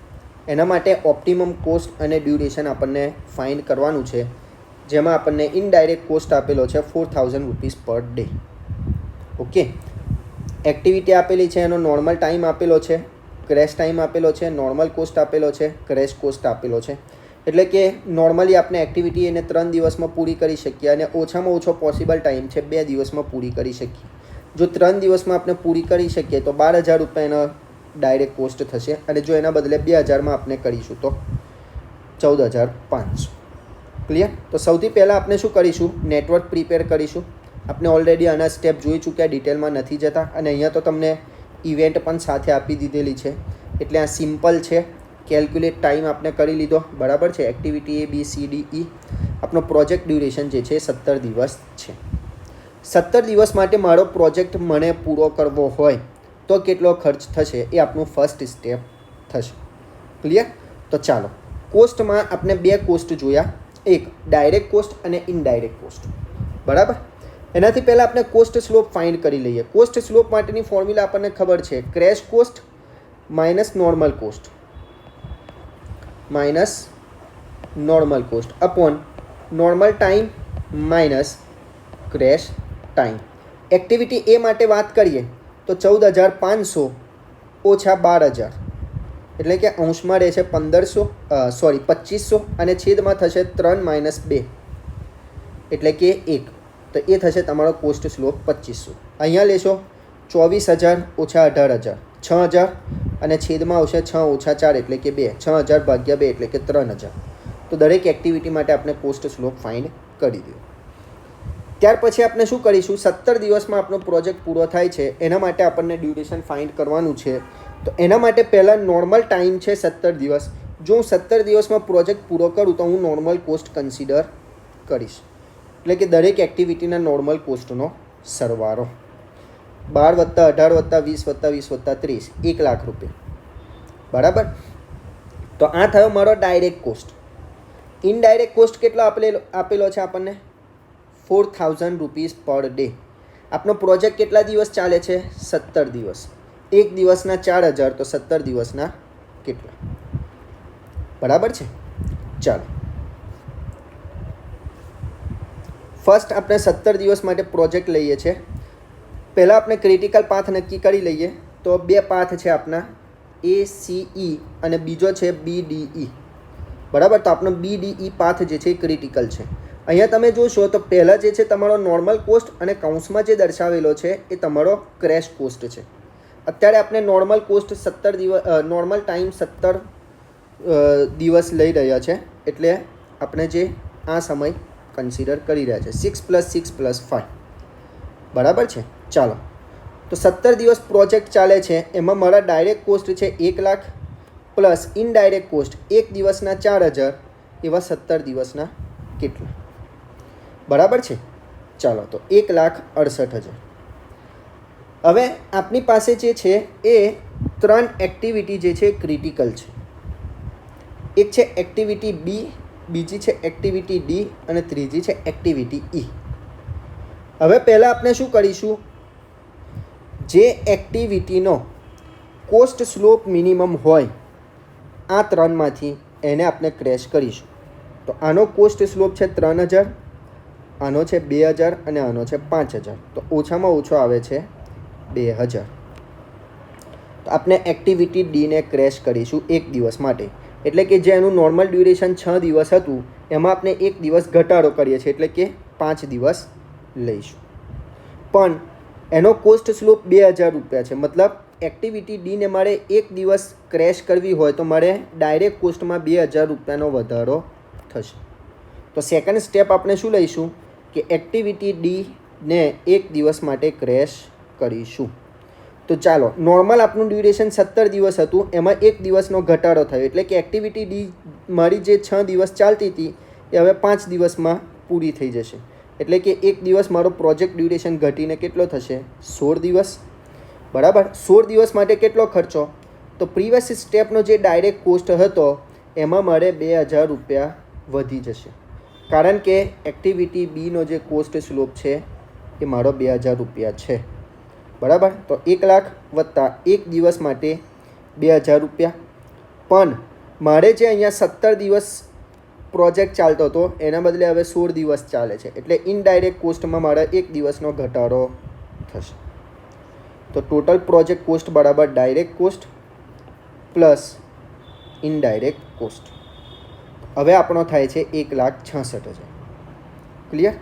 એના માટે ઓપ્ટિમમ કોસ્ટ અને ડ્યુરેશન આપણને ફાઇન્ડ કરવાનું છે, જેમાં આપણને ઇનડાયરેક્ટ કોસ્ટ આપેલો છે 4000 rupees per day. Okay, activity આપેલી છે, એનો નોર્મલ ટાઈમ આપેલો છે, ક્રેશ ટાઈમ આપેલો છે, નોર્મલ કોસ્ટ આપેલો છે, ક્રેશ કોસ્ટ આપેલો છે. એટલે કે નોર્મલી આપણે એક્ટિવિટી એને 3 દિવસમાં પૂરી કરી શકીએ અને ઓછામાં ઓછો પોસિબલ ટાઈમ છે 2 દિવસમાં પૂરી કરી શકીએ. જો 3 દિવસમાં આપણે પૂરી કરી શકીએ તો 12000 રૂપિયા એનો ડાયરેક્ટ કોસ્ટ થશે અને જો એના બદલે 2000માં આપણે કરીશું તો 14500. ક્લિયર? તો સૌથી પહેલાં આપણે શું કરીશું, નેટવર્ક પ્રિપેર કરીશું. આપણે ઓલરેડી આના સ્ટેપ જોઈ ચૂક્યા, ડિટેલમાં નથી જતા અને અહીંયા તો તમને ઇવેન્ટ પણ સાથે આપી દીધેલી છે એટલે આ સિમ્પલ છે. કેલ્ક્યુલેટ ટાઈમ આપણે કરી લીધો, બરાબર છે. એક્ટિવિટી ABCDE, આપણો પ્રોજેક્ટ ડ્યુરેશન જે છે 17 દિવસ છે. 17 દિવસ માટે મારો પ્રોજેક્ટ મને પૂરો કરવો હોય તો કેટલો ખર્ચ થશે એ આપણું ફર્સ્ટ સ્ટેપ થશે. ક્લિયર? તો ચાલો, કોસ્ટમાં આપણે 2 કોસ્ટ જોયા, એક ડાયરેક્ટ કોસ્ટ અને ઇનડાયરેક્ટ કોસ્ટ. બરાબર? એનાથી પહેલાં આપણે કોસ્ટ સ્લોપ ફાઇન્ડ કરી લઈએ. કોસ્ટ સ્લોપ માટેની ફોર્મ્યુલા આપણને ખબર છે, crash cost minus normal cost upon normal time minus crash time. Activity એ માટે વાત કરીએ તો 14500 ઓછા 12000 એટલે કે અંશમાં રહેશે 2500 અને છેદમાં થશે 3 - 2 એટલે કે 1. તો એ થશે તમારો કોસ્ટ સ્લોપ 2500. અહીંયા લેશો 24000 ઓછા 18000, 6000 અને છેદમાં આવશે 6 ઓછા 4 એટલે કે 2. 6000 ભાગ્યા 2 એટલે કે 3000. તો દરેક એક્ટિવિટી માટે આપણે કોસ્ટ સ્લોપ ફાઇન્ડ કરી દો. ત્યાર પછી આપણે શું કરીશું, 17 દિવસમાં આપણો પ્રોજેક્ટ પૂરો થાય છે એના માટે આપણને ડ્યુરેશન ફાઇન્ડ કરવાનું છે. તો એના માટે પહેલાં નોર્મલ ટાઈમ છે 17 દિવસ. જો હું 17 દિવસમાં પ્રોજેક્ટ પૂરો કરું તો હું નોર્મલ કોસ્ટ કન્સિડર કરીશ, એટલે કે દરેક એક્ટિવિટીના નોર્મલ કોસ્ટનો સરવાળો 12 + 18 + 20 + 20 + 30 1 લાખ રૂપિયા. બરાબર. તો આ થયો મારો ડાયરેક્ટ કોસ્ટ. ઇનડાયરેક્ટ કોસ્ટ કેટલો આપેલો છે આપણને? 4000 રૂપીસ પર ડે. આપનો પ્રોજેક્ટ કેટલા દિવસ ચાલે છે? 17 દિવસ. એક દિવસના 4000 તો 17 દિવસના કેટલા? બરાબર છે. ચાલો ફર્સ્ટ આપણે 17 દિવસ માટે પ્રોજેક્ટ લઈએ છીએ. પહેલાં આપણે ક્રિટિકલ પાથ નક્કી કરી લઈએ. તો 2 પાથ છે આપણા, ACE અને બીજો છે BDE. બરાબર. તો આપણો BDE પાથ જે છે એ ક્રિટિકલ છે. અહીંયા તમે જોશો તો પહેલાં જે છે તમારો નોર્મલ કોસ્ટ અને કૌંસમાં જે દર્શાવેલો છે એ તમારો ક્રેશ કોસ્ટ છે. અત્યારે આપણે નોર્મલ કોસ્ટ 17 દિવસ, નોર્મલ ટાઈમ 17 દિવસ લઈ રહ્યા છે, એટલે આપણે જે આ સમય કન્સિડર કરી રહ્યા છે 6 + 6 + 5. બરાબર છે. ચાલો તો 17 દિવસ પ્રોજેક્ટ ચાલે છે. એમાં મારા ડાયરેક્ટ કોસ્ટ છે 1 લાખ પ્લસ ઇનડાયરેક્ટ કોસ્ટ એક દિવસના 4000, એવા 17 દિવસના કેટલા? બરાબર છે. ચાલો તો 1,68,000. હવે આપની પાસે જે છે એ 3 એક્ટિવિટી જે છે ક્રિટિકલ છે. એક છે એક્ટિવિટી B, બીજી છે એક્ટિવિટી D અને ત્રીજી છે એક્ટિવિટી E. હવે પહેલાં આપણે શું કરીશું, જે એક્ટિવિટીનો કોસ્ટ સ્લોપ મિનિમમ હોય આ 3માંથી એને આપણે ક્રેશ કરીશું. તો આનો કોસ્ટ સ્લોપ છે 3000, આનો છે 2000 અને આનો છે 5000. તો ઓછામાં ઓછો આવે છે 2000. તો આપણે એક્ટિવિટી ડીને ક્રેશ કરીશું એક દિવસ માટે, એટલે કે જે એનું નોર્મલ ડ્યુરેશન 6 દિવસ હતું એમાં આપણે એક દિવસ ઘટાડો કરીએ છીએ, એટલે કે 5 દિવસ લઈશું. પણ એનો કોસ્ટ સ્લોપ 2000 રૂપિયા છે. મતલબ એક્ટિવિટી ડીને મારે એક દિવસ ક્રેશ કરવી હોય તો મારે ડાયરેક્ટ કોસ્ટમાં 2000 રૂપિયાનો વધારો થશે. તો સેકન્ડ સ્ટેપ આપણે શું લઈશું કે એક્ટિવિટી ડીને એક દિવસ માટે ક્રેશ કરીશું. તો ચાલો, નોર્મલ આપણું ડ્યુરેશન 17 દિવસ હતું, એમાં એક દિવસનો ઘટાડો થયો, એટલે કે એક્ટિવિટી ડી મારી જે 6 દિવસ ચાલતી હતી એ હવે 5 દિવસમાં પૂરી થઈ જશે. એટલે કે એક દિવસ મારો પ્રોજેક્ટ ડ્યુરેશન ઘટીને કેટલો થશે? 16 દિવસ. બરાબર. 16 દિવસ માટે કેટલો ખર્ચો? તો પ્રીવિયસ સ્ટેપનો જે ડાયરેક્ટ કોસ્ટ હતો એમાં મારે 2000 રૂપિયા વધી જશે, કારણ કે એક્ટિવિટી બીનો જે કોસ્ટ સ્લોપ છે એ મારો 2000 રૂપિયા છે. બરાબર. તો 1 લાખ વત્તા એક દિવસ માટે 2000 રૂપિયા. પણ મારે જે અહીંયા 17 દિવસ પ્રોજેક્ટ ચાલતો હતો એના બદલે હવે 16 દિવસ ચાલે છે, એટલે ઇનડાયરેક્ટ કોસ્ટમાં મારા એક દિવસનો ઘટાડો થશે. તો ટોટલ પ્રોજેક્ટ કોસ્ટ બરાબર direct cost plus indirect cost. હવે આપણો થાય છે 1,66,000. ક્લિયર?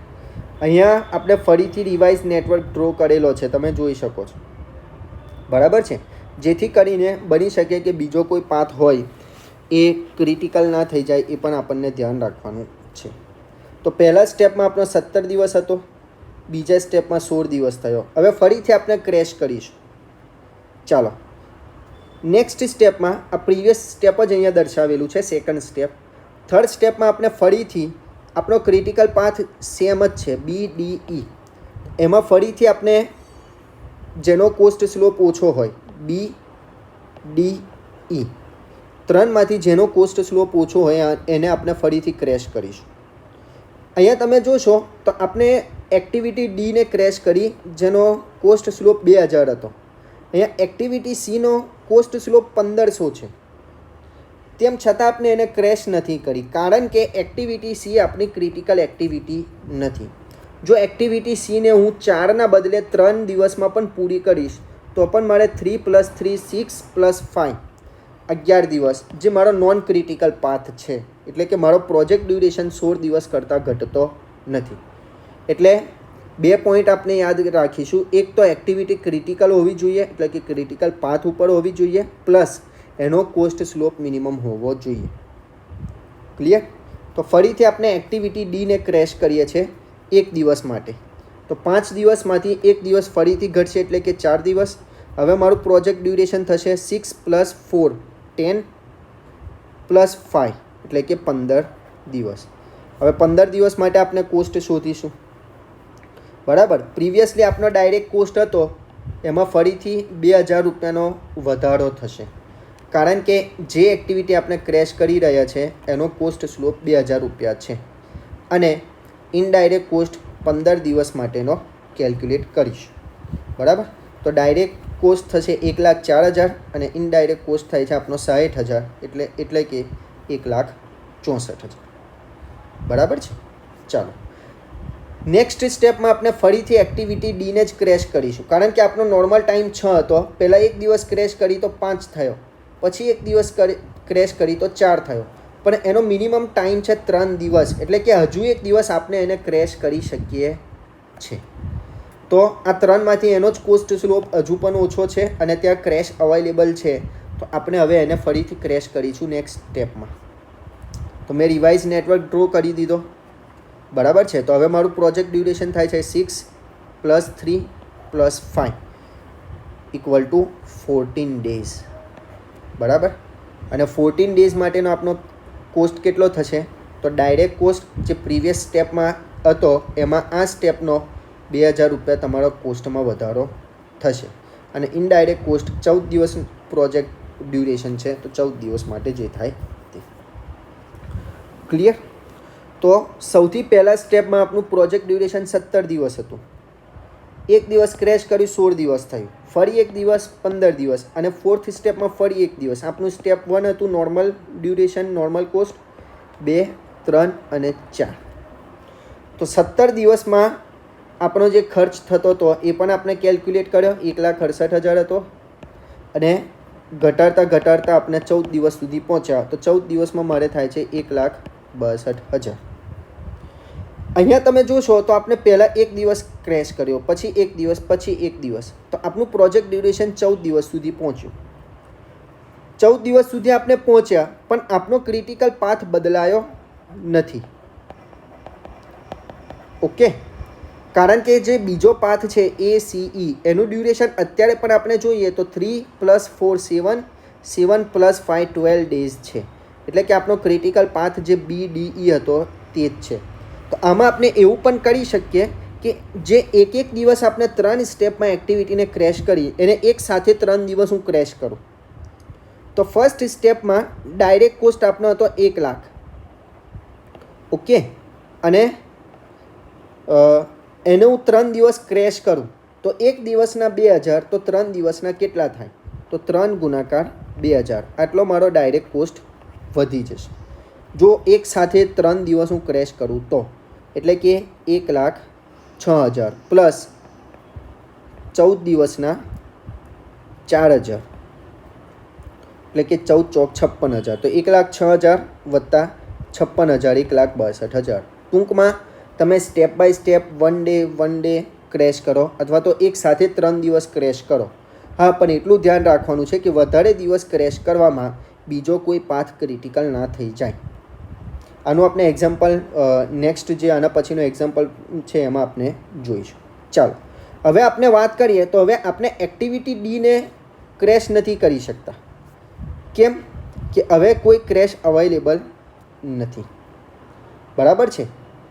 અહીંયા આપણે ફરીથી રિવાઇઝ નેટવર્ક ડ્રો કરેલો છે, તમે જોઈ શકો છો. બરાબર છે. જેથી કરીને બની શકે કે બીજો કોઈ પાથ હોય એ ક્રિટિકલ ના થઈ જાય, એ પણ આપણને ધ્યાન રાખવાનું છે. તો પહેલા સ્ટેપમાં આપણો 17 દિવસ હતો, બીજા સ્ટેપમાં 16 દિવસ થયો. હવે ફરીથી આપણે ક્રેશ કરીશું. ચાલો નેક્સ્ટ સ્ટેપમાં આ પ્રીવિયસ સ્ટેપ જ અહીંયા દર્શાવેલું છે, સેકન્ડ સ્ટેપ. થર્ડ સ્ટેપમાં આપણે ફરીથી આપણો ક્રિટિકલ પાથ સેમ જ છે, BDE. એમાં ફરીથી આપણે જેનો કોસ્ટ સ્લોપ ઓછો હોય BDE, 3માંથી જેનો કોસ્ટ સ્લોપ ઓછો હોય એને આપણે ફરીથી ક્રેશ કરીશું. અહીંયા તમે જોશો તો આપણે એક્ટિવિટી ડીને ક્રેશ કરી જેનો કોસ્ટ સ્લોપ 2000 હતો. અહીંયા એક્ટિવિટી સીનો કોસ્ટ સ્લોપ 1500 છે. તેમ છતાં આપણે એને ક્રેશ નથી કરી, કારણ કે એક્ટિવિટી સી આપણી ક્રિટિકલ એક્ટિવિટી નથી. જો એક્ટિવિટી સીને હું 4ના બદલે 3 દિવસમાં પણ પૂરી કરીશ તો પણ મારે 3 + 3 6 + 5 11 દિવસ, જે મારો નોન ક્રિટિકલ પાથ છે. એટલે કે મારો પ્રોજેક્ટ ડ્યુરેશન 16 દિવસ કરતાં ઘટતો નથી. એટલે બે પોઈન્ટ આપણે યાદ રાખીશું. એક તો એક્ટિવિટી ક્રિટિકલ હોવી જોઈએ, એટલે કે ક્રિટિકલ પાથ ઉપર હોવી જોઈએ, પ્લસ એનો કોસ્ટ સ્લોપ મિનિમમ હોવો જોઈએ. ક્લિયર? તો ફરીથી આપણે એક્ટિવિટી ડીને ક્રેશ કરીએ છીએ એક દિવસ માટે. તો 5 દિવસમાંથી એક દિવસ ફરીથી ઘટશે, એટલે કે 4 દિવસ. હવે મારું પ્રોજેક્ટ ડ્યુરેશન થશે 6 + 4 10 + 5 એટલે કે 15 દિવસ. હવે 15 દિવસ માટે આપણે કોસ્ટ શોધીશું. બરાબર. પ્રિવિયસલી આપણો ડાયરેક્ટ કોસ્ટ હતો એમાં ફરીથી 2000 રૂપિયાનો વધારો થશે, કારણ કે જે એક્ટિવિટી આપણે ક્રેશ કરી રહ્યા છે એનો કોસ્ટ સ્લોપ 2000 રૂપિયા છે, અને ઇનડાયરેક્ટ કોસ્ટ 15 દિવસ માટેનો કેલ્ક્યુલેટ કરીશું. બરાબર. તો ડાયરેક્ટ કોસ્ટ થશે 1,04,000 અને ઇનડાયરેક્ટ કોસ્ટ થાય છે આપણો 60,000, એટલે કે 1,64,000. બરાબર છે. ચાલો નેક્સ્ટ સ્ટેપમાં આપણે ફરીથી એક્ટિવિટી ડીને જ ક્રેશ કરીશું, કારણ કે આપણો નોર્મલ ટાઈમ 6 હતો. પહેલાં એક દિવસ ક્રેશ કરી તો 5 થયો, પછી એક દિવસ ક્રેશ કરી તો 4 થયો, પણ એનો મિનિમમ ટાઈમ છે 3 દિવસ, એટલે કે હજુ એક દિવસ આપણે એને ક્રેશ કરી શકીએ છીએ. તો આ 3માંથી એનો જ કોસ્ટ સ્લોપ હજુ પણ ઓછો છે અને ત્યાં ક્રેશ અવેલેબલ છે, તો આપણે હવે એને ફરીથી ક્રેશ કરીશું નેક્સ્ટ સ્ટેપમાં. તો મેં રિવાઇઝ નેટવર્ક ડ્રો કરી દીધો. બરાબર છે. તો હવે મારું પ્રોજેક્ટ ડ્યુરેશન થાય છે 6 + 3 + 5 = 14 ડેઝ. બરાબર. અને 14 ડેઝ માટેનો આપણો કોસ્ટ કેટલો થશે? તો ડાયરેક્ટ કોસ્ટ જે પ્રીવિયસ સ્ટેપમાં હતો એમાં આ સ્ટેપનો 2000 રૂપિયા તમારા કોસ્ટમાં વધારો થશે, અને ઇનડાયરેક્ટ કોસ્ટ 14 દિવસ પ્રોજેક્ટ ડ્યુરેશન છે, તો 14 દિવસ માટે જે થાય તે. ક્લિયર? તો સૌથી પહેલાં સ્ટેપમાં આપણું પ્રોજેક્ટ ડ્યુરેશન 17 દિવસ હતું. એક દિવસ ક્રેશ કર્યું 16 દિવસ થયું, ફરી એક દિવસ 15 દિવસ, અને ફોર્થ સ્ટેપમાં ફરી એક દિવસ. આપણું સ્ટેપ 1 હતું નોર્મલ ડ્યુરેશન, નોર્મલ કોસ્ટ 2, 3 અને 4. તો 17 દિવસમાં આપણો જે ખર્ચ થતો હતો એ પણ આપણે કેલ્ક્યુલેટ કર્યો, 1,68,000 હતો, અને ઘટાડતા આપણે 14 દિવસ સુધી પહોંચ્યા. તો 14 દિવસમાં મારે થાય છે 1,62,000. અહીંયા તમે જોશો તો આપણે પહેલાં એક દિવસ ક્રેશ કર્યો, પછી એક દિવસ, પછી એક દિવસ, તો આપણું પ્રોજેક્ટ ડ્યુરેશન 14 દિવસ સુધી પહોંચ્યું. 14 દિવસ સુધી આપણે પહોંચ્યા, પણ આપણો ક્રિટિકલ પાથ બદલાયો નથી. ઓકે. કારણ કે જે બીજો પાથ છે ACE એનું ડ્યુરેશન અત્યારે પણ આપણે જોઈએ તો 3 + 4 7, 7 + 5 12 ડેઝ છે, એટલે કે આપણો ક્રિટિકલ પાથ જે BDE હતો તે જ છે. તો આમાં આપણે એવું પણ કરી શકીએ કે જે એક દિવસ આપણે 3 સ્ટેપમાં એક્ટિવિટીને ક્રેશ કરી એને એક સાથે 3 દિવસ હું ક્રેશ કરું. તો ફર્સ્ટ સ્ટેપમાં ડાયરેક્ટ કોસ્ટ આપણો હતો 1 લાખ. ઓકે. અને એને હું 3 દિવસ ક્રેશ કરું તો એક દિવસના 2000, તો 3 દિવસના કેટલા થાય? તો 3 × 2000, આટલો મારો ડાયરેક્ટ કોસ્ટ વધી જશે જો એક સાથે 3 દિવસ હું ક્રેશ કરું તો. એટલે કે 1,06,000 પ્લસ 14 દિવસના 4,000, એટલે કે 14 × 4 = 56,000. તો 1,06,000 વત્તા 56,000 1,62,000. ટૂંકમાં તમે step by step one day crash કરો, અથવા તો એક સાથે 3 દિવસ ક્રેશ કરો. હા, પણ એટલું ધ્યાન રાખવાનું છે કે વધારે દિવસ ક્રેશ કરવામાં બીજો કોઈ પાથ ક્રિટિકલ ના થઈ જાય. આનું આપણે એક્ઝામ્પલ નેક્સ્ટ જે આના પછીનો એક્ઝામ્પલ છે એમાં આપણે જોઈશું. ચાલો હવે આપણે વાત કરીએ તો હવે આપણે એક્ટિવિટી ડીને ક્રેશ નથી કરી શકતા. કેમ? કે હવે કોઈ ક્રેશ અવેલેબલ નથી. બરાબર છે.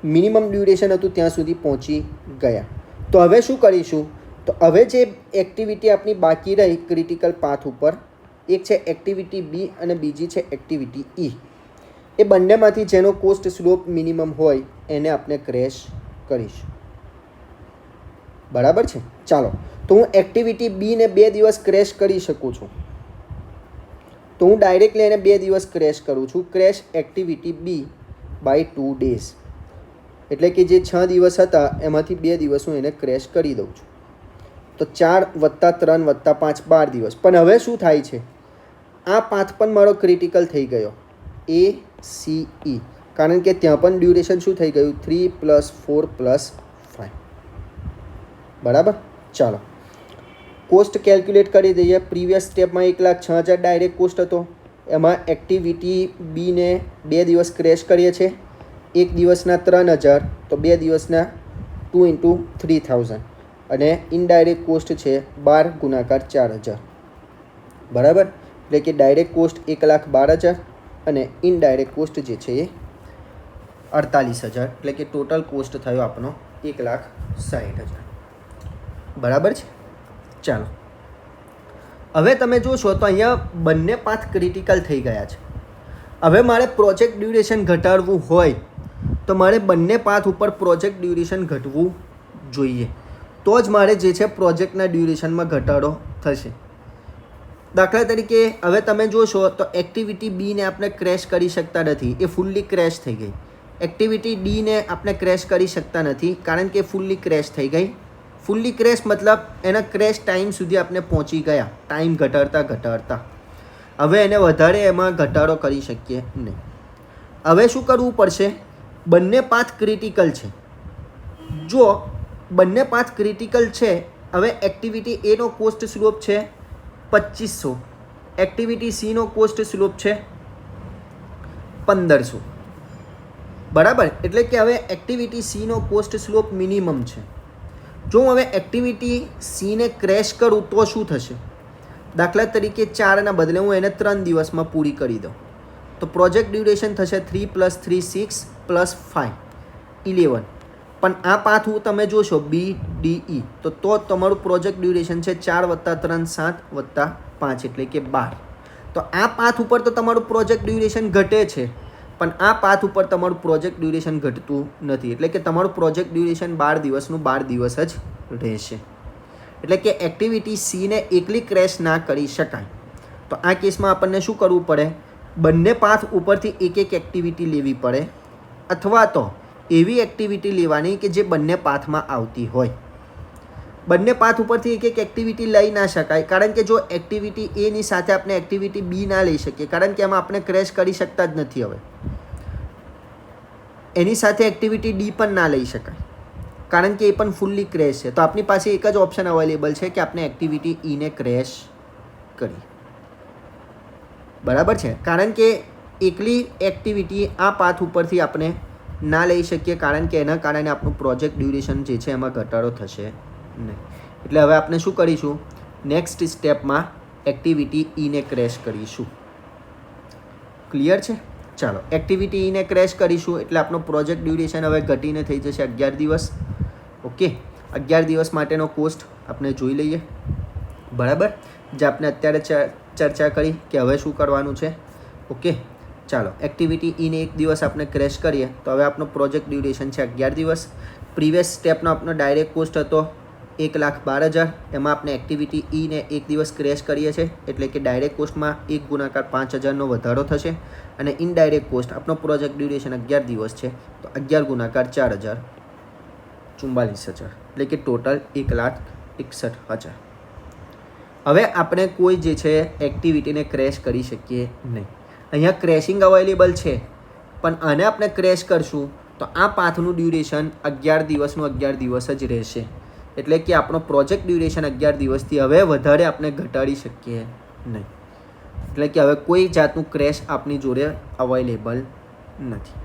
મિનિમમ ડ્યુરેશન હતું ત્યાં સુધી પહોંચી ગયા. તો હવે શું કરીશું? તો હવે જે એક્ટિવિટી આપણી બાકી રહી ક્રિટિકલ પાથ ઉપર, એક છે એક્ટિવિટી બી અને બીજી છે એક્ટિવિટી ઈ. એ બંનેમાંથી જેનો કોસ્ટ સ્લોપ મિનિમમ હોય એને આપણે ક્રેશ કરીશું. બરાબર છે. ચાલો, તો હું એક્ટિવિટી બીને 2 દિવસ ક્રેશ કરી શકું છું. તો હું ડાયરેક્ટલી એને 2 દિવસ ક્રેશ કરું છું. Crash activity B by 2 days, એટલે કે જે 6 દિવસ હતા એમાંથી 2 દિવસ હું એને ક્રેશ કરી દઉં છું. તો 4 + 3 + 5 12 દિવસ. પણ હવે શું થાય છે? આ પાથ પણ મારો ક્રિટિકલ થઈ ગયો, ACE, કારણ કે ત્યાં પણ ડ્યુરેશન શું થઈ ગયું? 3 + 4 + 5. બરાબર. ચાલો કોસ્ટ કેલ્ક્યુલેટ કરી દઈએ. પ્રીવિયસ સ્ટેપમાં 1,06,000 ડાયરેક્ટ કોસ્ટ હતો. એમાં એક્ટિવિટી બીને 2 દિવસ ક્રેશ કરીએ છીએ. એક દિવસના 3,000, તો 2 દિવસના 2 × 3,000 અને ઇનડાયરેક્ટ કોસ્ટ છે 12 ગુણાકાર 4,000. બરાબર. એટલે કે ડાયરેક્ટ કોસ્ટ 1,12,000 અને ઇનડાયરેક્ટ કોસ્ટ જે છે એ 48,000. એટલે કે ટોટલ કોસ્ટ થયો આપણો 1,60,000. બરાબર છે. ચાલો હવે તમે જોશો તો અહીંયા બંને પાથ ક્રિટિકલ થઈ ગયા છે. હવે મારે પ્રોજેક્ટ ડ્યુરેશન ઘટાડવું હોય તો મારે બંને પાથ ઉપર પ્રોજેક્ટ ડ્યુરેશન ઘટવું જોઈએ, તો જ મારે જે છે પ્રોજેક્ટના ડ્યુરેશનમાં ઘટાડો થશે. દાખલા તરીકે હવે તમે જોશો તો એક્ટિવિટી બીને આપણે ક્રેશ કરી શકતા નથી, એ ફૂલ્લી ક્રેશ થઈ ગઈ. એક્ટિવિટી ડીને આપણે ક્રેશ કરી શકતા નથી કારણ કે ફૂલ્લી ક્રેશ થઈ ગઈ. ફૂલ્લી ક્રેશ મતલબ એના ક્રેશ ટાઈમ સુધી આપણે પહોંચી ગયા, ટાઈમ ઘટાડતા. હવે એને વધારે એમાં ઘટાડો કરી શકીએ નહીં. હવે શું કરવું પડશે? બંને પાથ ક્રિટિકલ છે. જો બંને પાથ ક્રિટિકલ છે, હવે એક્ટિવિટી એનો કોસ્ટ સ્લોપ છે 2500, એક્ટિવિટી સીનો કોસ્ટ સ્લોપ છે 1500. બરાબર. એટલે કે હવે એક્ટિવિટી સીનો કોસ્ટ સ્લોપ મિનિમમ છે. જો હું હવે એક્ટિવિટી સીને ક્રેશ કરું તો શું થશે? દાખલા તરીકે 4ના બદલે હું એને 3 દિવસમાં પૂરી કરી દઉં તો પ્રોજેક્ટ ડ્યુરેશન થશે 3 + 3 6 + 5 11. પણ આ પાથ હું તમે જોશો BDE તો તમારું પ્રોજેક્ટ ડ્યુરેશન છે 4 + 3 7 + 5 એટલે કે 12. તો આ પાથ ઉપર તો તમારું પ્રોજેક્ટ ડ્યુરેશન ઘટે છે, પણ આ પાથ ઉપર તમારું પ્રોજેક્ટ ડ્યુરેશન ઘટતું નથી. એટલે કે તમારું પ્રોજેક્ટ ડ્યુરેશન 12 દિવસનું 12 દિવસ જ રહેશે. એટલે કે એક્ટિવિટી સીને એકલી ક્રેશ ના કરી શકાય. તો આ કેસમાં આપણને શું કરવું પડે? બંને પાથ ઉપરથી એક એક એક્ટિવિટી લેવી પડે, અથવા તો એવી એક્ટિવિટી લેવાની કે જે બંને પાથમાં આવતી હોય. બંને પાથ ઉપરથી એક એક એક્ટિવિટી લઈ ના શકાય, કારણ કે જો એક્ટિવિટી એની સાથે આપણે એક્ટિવિટી બી ના લઈ શકીએ, કારણ કે એમાં આપણે ક્રેશ કરી શકતા જ નથી. હવે એની સાથે એક્ટિવિટી ડી પણ ના લઈ શકાય, કારણ કે એ પણ ફૂલ્લી ક્રેશ છે. તો આપણી પાસે એક જ ઓપ્શન અવેલેબલ છે કે આપણે એક્ટિવિટી ઈને ક્રેશ કરીએ. બરાબર છે. કારણ કે એકલી એક્ટિવિટી આ પાથ ઉપરથી આપણે ના લઈ શકીએ, કારણ કે એના કારણે આપણું પ્રોજેક્ટ ડ્યુરેશન જે છે એમાં ઘટાડો થશે નહીં. એટલે હવે આપણે શું કરીશું? નેક્સ્ટ સ્ટેપમાં એક્ટિવિટી ઈને ક્રેશ કરીશું. ક્લિયર છે? ચાલો એક્ટિવિટી ઈને ક્રેશ કરીશું એટલે આપણો પ્રોજેક્ટ ડ્યુરેશન હવે ઘટીને થઈ જશે 11 દિવસ. ઓકે, 11 દિવસ માટેનો કોસ્ટ આપણે જોઈ લઈએ. બરાબર, જે આપણે અત્યારે ચર્ચા કરી કે હવે શું કરવાનું છે. ઓકે, ચાલો એક્ટિવિટી ઈને 1 દિવસ આપણે ક્રેશ કરીએ તો હવે આપણો પ્રોજેક્ટ ડ્યુરેશન છે 11 દિવસ. પ્રીવિયસ સ્ટેપનો આપણો ડાયરેક્ટ કોસ્ટ હતો 1,12,000. એમાં આપણે એક્ટિવિટી ઈને 1 દિવસ ક્રેશ કરીએ છીએ એટલે કે ડાયરેક્ટ કોસ્ટમાં 1 ગુણાકાર 5,000નો વધારો થશે. અને ઇનડાયરેક્ટ કોસ્ટ આપણો પ્રોજેક્ટ ડ્યુરેશન 11 દિવસ છે તો 11 ગુણાકાર 4,000 44,000 એટલે કે ટોટલ 1,61,000. હવે આપણે કોઈ જે છે એક્ટિવિટીને ક્રેશ કરી શકીએ નહીં. અહીંયા ક્રેશિંગ અવેલેબલ છે, પણ આને આપણે ક્રેશ કરશું તો આ પાથનું ડ્યુરેશન 11 દિવસનું 11 દિવસ જ રહેશે. એટલે કે આપણો પ્રોજેક્ટ ડ્યુરેશન 11 દિવસથી હવે વધારે આપણે ઘટાડી શકીએ નહીં. એટલે કે હવે કોઈ જાતનું ક્રેશ આપણી જોડે અવેલેબલ નથી.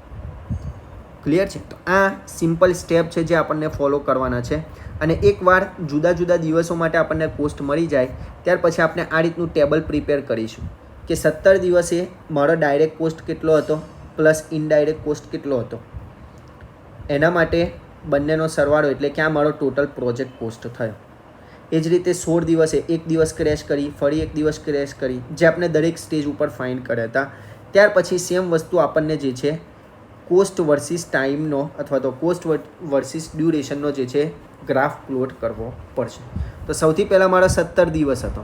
ક્લિયર છે? તો આ સિમ્પલ સ્ટેપ છે જે આપણને ફોલો કરવાના છે. અને એકવાર જુદા જુદા દિવસો માટે આપણને કોસ્ટ મળી જાય ત્યાર પછી આપણે આ રીતનું ટેબલ પ્રિપેર કરીશું કે 17 દિવસે મારો ડાયરેક્ટ કોસ્ટ કેટલો હતો પ્લસ ઇનડાયરેક્ટ કોસ્ટ કેટલો હતો. એના માટે બંનેનો સરવાળો એટલે કે આ મારો ટોટલ પ્રોજેક્ટ કોસ્ટ થયો. એ જ રીતે 16 દિવસે 1 દિવસ ક્રેશ કરી, ફરી 1 દિવસ ક્રેશ કરી, જે આપણે દરેક સ્ટેજ ઉપર ફાઇન્ડ કર્યા હતા. ત્યાર પછી સેમ વસ્તુ આપણને જે છે કોસ્ટ વર્સિસ ટાઈમનો અથવા તો કોસ્ટ વર્સિસ ડ્યુરેશનનો જે છે ગ્રાફ પ્લોટ કરવો પડશે. તો સૌથી પહેલાં મારો 17 દિવસ હતો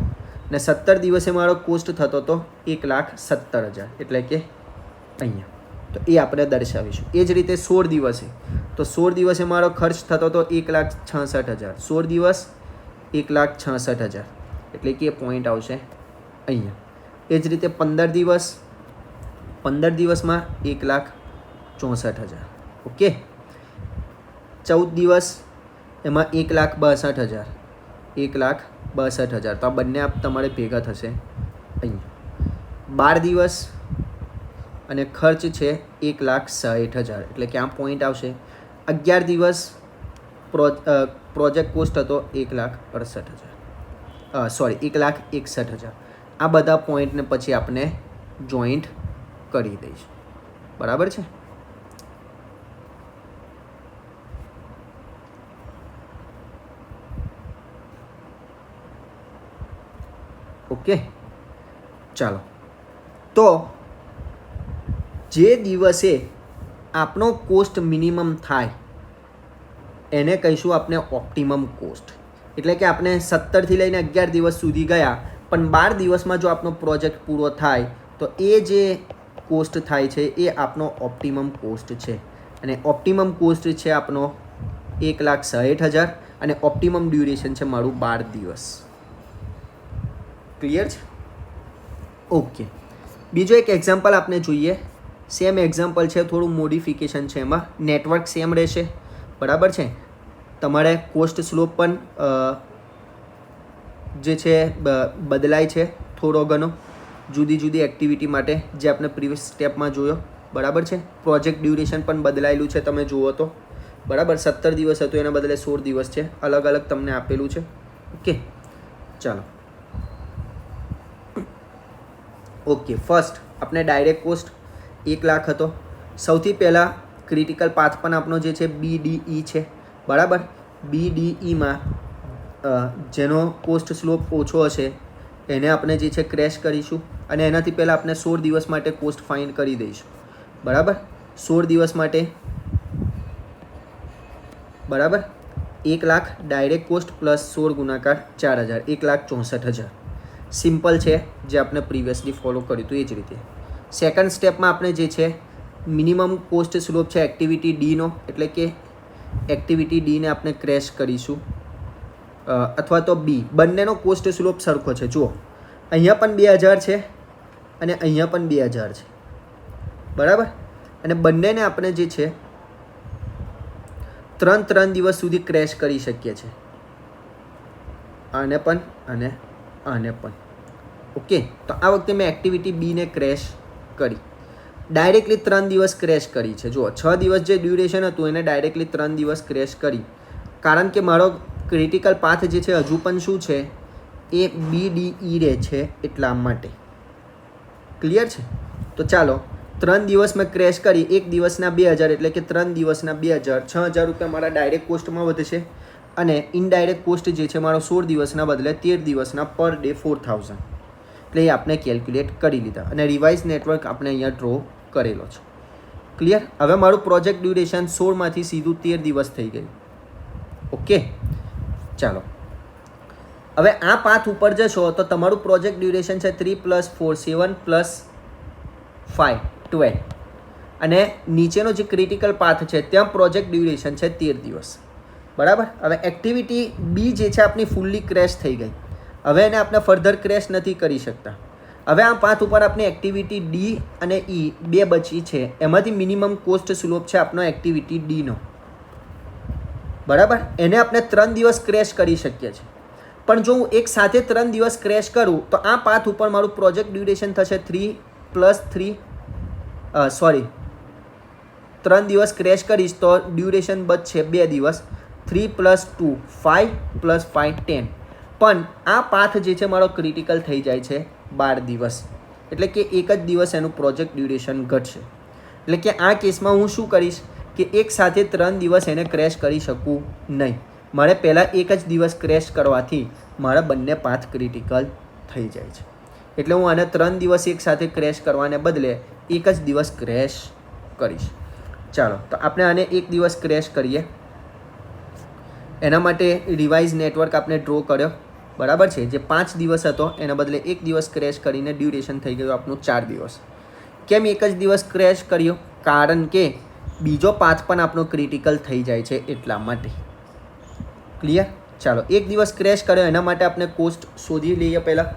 ને 17 દિવસે મારો કોસ્ટ થતો હતો 1,70,000 એટલે કે અહીંયા. તો એ આપણે દર્શાવીશું. એ જ રીતે 16 દિવસે તો 16 દિવસે મારો ખર્ચ થતો હતો 1,66,000. 16 દિવસ 1,66,000 એટલે કે એ પોઈન્ટ આવશે અહીંયા. એ જ રીતે 15 દિવસ 15 દિવસમાં 1,64,000. ઓકે, 14 દિવસ એમાં 1,62,000 1,62,000 તો આ બંને આપ તમારે ભેગા થશે અહીંયા 12 દિવસ અને ખર્ચ છે 1,60,000 એટલે કે આ પોઈન્ટ આવશે 11 દિવસ પ્રોજેક્ટ કોસ્ટ હતો 1,68,000 સોરી 1,61,000 આ બધા પોઈન્ટને પછી આપણે જોઈન્ટ કરી દઈશું બરાબર છે ઓકે ચાલો તો જે દિવસે આપણો કોસ્ટ મિનિમમ થાય એને કહીશું આપણે ઓપ્ટિમમ કોસ્ટ એટલે કે આપણે 17થી લઈને 11 દિવસ સુધી ગયા પણ 12 દિવસમાં જો આપણો પ્રોજેક્ટ પૂરો થાય તો એ જે કોસ્ટ થાય છે એ આપણો ઓપ્ટિમમ કોસ્ટ છે અને ઓપ્ટિમમ કોસ્ટ છે આપણો 1,60,000 અને ઓપ્ટિમમ ડ્યુરેશન છે મારું 12 દિવસ ક્લિયર છે ઓકે બીજો એક એક્ઝામ્પલ આપણે જોઈએ સેમ એક્ઝામ્પલ છે થોડું મોડિફિકેશન છે એમાં નેટવર્ક સેમ રહેશે બરાબર છે તમારે કોસ્ટ સ્લોપ પણ જે છે બદલાય છે થોડો ઘણો જુદી જુદી એક્ટિવિટી માટે જે આપણે પ્રીવિયસ સ્ટેપમાં જોયો બરાબર છે પ્રોજેક્ટ ડ્યુરેશન પણ બદલાયેલું છે તમે જુઓ તો બરાબર 17 દિવસ હતું એના બદલે 16 દિવસ છે અલગ અલગ તમને આપેલું છે ઓકે ચાલો ઓકે ફર્સ્ટ આપણે ડાયરેક્ટ કોસ્ટ 1 લાખ હતો સૌથી પહેલાં ક્રિટિકલ પાથ પણ આપણો જે છે BDE છે બરાબર BDEમાં જેનો કોસ્ટ સ્લોપ ઓછો હશે એને આપણે જે છે ક્રેશ કરીશું અને એનાથી પહેલાં આપણે 16 દિવસ માટે કોસ્ટ ફાઇન્ડ કરી દઈશું બરાબર 16 દિવસ માટે બરાબર 1 લાખ ડાયરેક્ટ કોસ્ટ પ્લસ 16 ગુણાકાર 4,000 1,64,000 સિમ્પલ છે જે આપણે પ્રીવિયસલી ફોલો કર્યું હતું એ જ રીતે સેકન્ડ સ્ટેપમાં આપણે જે છે મિનિમમ કોસ્ટ સ્લોપ છે એક્ટિવિટી ડીનો એટલે કે એક્ટિવિટી ડીને આપણે ક્રેશ કરીશું અથવા તો બી બંનેનો કોસ્ટ સ્લોપ સરખો છે જુઓ અહીંયા પણ 2,000 છે અને અહીંયા પણ 2,000 છે બરાબર અને બંનેને આપણે જે છે 3 દિવસ સુધી ક્રેશ કરી શકીએ છીએ આને પણ અને આને પણ ઓકે તો આ વખતે મેં એક્ટિવિટી બીને ક્રેશ કરી ડાયરેક્ટલી 3 દિવસ ક્રેશ કરી છે જુઓ 6 દિવસ જે ડ્યુરેશન હતું એને ડાયરેક્ટલી 3 દિવસ ક્રેશ કરી કારણ કે મારો ક્રિટિકલ પાથ જે છે હજુ પણ શું છે એ BDE રહે છે એટલા માટે ક્લિયર છે તો ચાલો 3 દિવસ મેં ક્રેશ કરી 1 દિવસના 2,000 એટલે કે 3 દિવસના 2,000 6,000 રૂપિયા મારા ડાયરેક્ટ કોસ્ટમાં વધશે અને ઇનડાયરેક્ટ કોસ્ટ જે છે મારો 16 દિવસના બદલે 13 દિવસના પર ડે 4,000 એટલે એ આપણે કેલ્ક્યુલેટ કરી લીધા અને રિવાઇઝ નેટવર્ક આપણે અહીંયા ડ્રો કરેલો છે ક્લિયર હવે મારું પ્રોજેક્ટ ડ્યુરેશન 16માંથી સીધું 13 દિવસ થઈ ગયું ઓકે ચાલો હવે આ પાથ ઉપર જશો તો તમારું પ્રોજેક્ટ ડ્યુરેશન છે 3 + 4 7 + 5 12 અને નીચેનો જે ક્રિટિકલ પાથ છે ત્યાં પ્રોજેક્ટ ડ્યુરેશન છે 13 દિવસ બરાબર હવે એક્ટિવિટી બી જે છે આપણી ફૂલ્લી ક્રેશ થઈ ગઈ હવે એને આપણે ફર્ધર ક્રેશ નથી કરી શકતા હવે આ પાથ ઉપર આપણી એક્ટિવિટી ડી અને ઈ બે બચી છે એમાંથી મિનિમમ કોસ્ટ સ્લોપ છે આપણો એક્ટિવિટી ડીનો બરાબર એને આપણે 3 દિવસ ક્રેશ કરી શકીએ છીએ પણ જો હું એક સાથે 3 દિવસ ક્રેશ કરું તો આ પાથ ઉપર મારું પ્રોજેક્ટ ડ્યુરેશન થશે 3 દિવસ ક્રેશ કરીશ તો ડ્યુરેશન બચશે 2 દિવસ 3 + 2 5 + 5 10 પણ આ પાથ જે છે મારો ક્રિટિકલ થઈ જાય છે 12 દિવસ એટલે કે એક જ દિવસ એનું પ્રોજેક્ટ ડ્યુરેશન ઘટશે એટલે કે આ કેસમાં હું શું કરીશ કે એક સાથે 3 દિવસ એને ક્રેશ કરી શકું નહીં મારે પહેલાં એક જ દિવસ ક્રેશ કરવાથી મારા બંને પાથ ક્રિટિકલ થઈ જાય છે એટલે હું આને 3 દિવસ એક સાથે ક્રેશ કરવાને બદલે એક જ દિવસ ક્રેશ કરીશ ચાલો તો આપણે આને એક દિવસ ક્રેશ કરીએ એના માટે રિવાઇઝ નેટવર્ક આપણે ડ્રો કર્યો બરાબર છે જે 5 દિવસ હતો એના બદલે એક દિવસ ક્રેશ કરીને ડ્યુરેશન થઈ ગયું આપણું 4 દિવસ કેમ એક જ દિવસ ક્રેશ કર્યો કારણ કે બીજો પાથ પણ આપણો ક્રિટિકલ થઈ જાય છે એટલા માટે ક્લિયર ચાલો એક દિવસ ક્રેશ કર્યો એના માટે આપણે કોસ્ટ શોધી લઈએ પહેલાં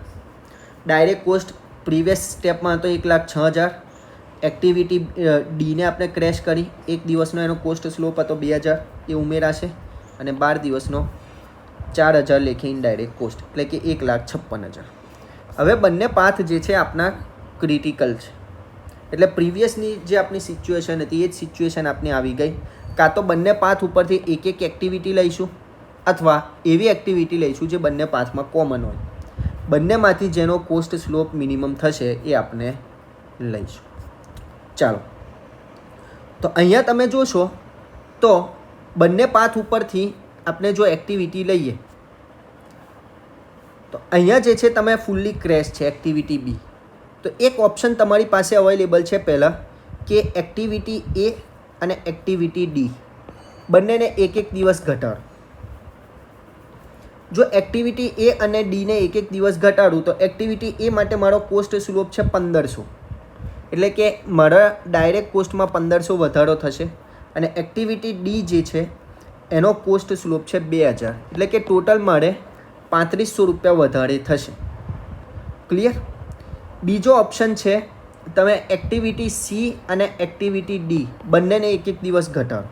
ડાયરેક્ટ કોસ્ટ પ્રીવિયસ સ્ટેપમાં હતો 1,06,000 એક્ટિવિટી ડીને આપણે ક્રેશ કરી એક દિવસનો એનો કોસ્ટ સ્લોપ હતો 2,000 એ ઉમેરાશે અને 12 દિવસનો 4000 લેખે ઇનડાયરેક્ટ કોસ્ટ, એટલે કે 1,56,000. હવે બંને પાથ જે છે આપણા ક્રિટિકલ છે, એટલે પ્રીવિયસની જે આપણી સિચ્યુએશન હતી એ જ સિચ્યુએશન આપની આવી ગઈ. કાં તો બંને પાથ ઉપરથી એક એક એક્ટિવિટી લઈશું અથવા એવી એક્ટિવિટી લઈશું જે બંને પાથમાં કોમન હોય. બંનેમાંથી જેનો કોસ્ટ સ્લોપ મિનિમમ થશે એ આપણે લઈશું. ચાલો, તો અહીંયા તમે જોશો તો બંને પાથ ઉપરથી આપણે જો એક્ટિવિટી લઈએ તો અહીંયા જે છે તમે ફૂલ્લી ક્રેશ છે એક્ટિવિટી બી, તો એક ઓપ્શન તમારી પાસે અવેલેબલ છે પહેલાં કે એક્ટિવિટી એ અને એક્ટિવિટી ડી બંનેને એક એક દિવસ ઘટાડો. જો એક્ટિવિટી એ અને ડીને એક એક દિવસ ઘટાડું તો એક્ટિવિટી એ માટે મારો કોસ્ટ સ્લોપ છે 1500, એટલે કે મારા ડાયરેક્ટ કોસ્ટમાં 1500 વધારો થશે. અને એક્ટિવિટી ડી જે છે એનો કોસ્ટ સ્લોપ છે 2000, એટલે કે ટોટલ મારે 3500 રૂપિયા વધારે થશે. ક્લિયર? બીજો ઓપ્શન છે તમે એક્ટિવિટી સી અને એક્ટિવિટી ડી બંનેને એક એક દિવસ ઘટાડો.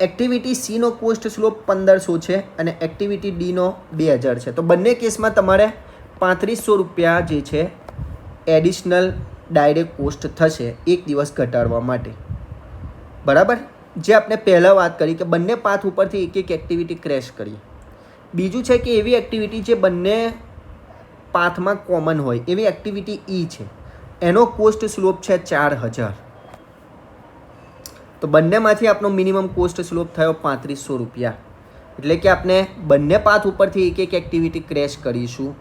એક્ટિવિટી સીનો કોસ્ટ સ્લોપ 1500 છે અને એક્ટિવિટી ડીનો 2000 છે, તો બંને કેસમાં તમારે 3500 રૂપિયા જે છે એડિશનલ ડાયરેક્ટ કોસ્ટ થશે એક દિવસ ઘટાડવા માટે. બરાબર? જે આપણે પહેલાં વાત કરી કે બંને પાથ ઉપરથી એક એક એક્ટિવિટી ક્રેશ કરીએ. બીજું છે કે એવી એક્ટિવિટી જે બંને પાથમાં કોમન હોય એવી એક્ટિવિટી ઈ છે, એનો કોસ્ટ સ્લોપ છે 4000. તો બંનેમાંથી આપણો મિનિમમ કોસ્ટ સ્લોપ થયો 3500 રૂપિયા, એટલે કે આપણે બંને પાથ ઉપરથી એક એક એક્ટિવિટી ક્રેશ કરીશું.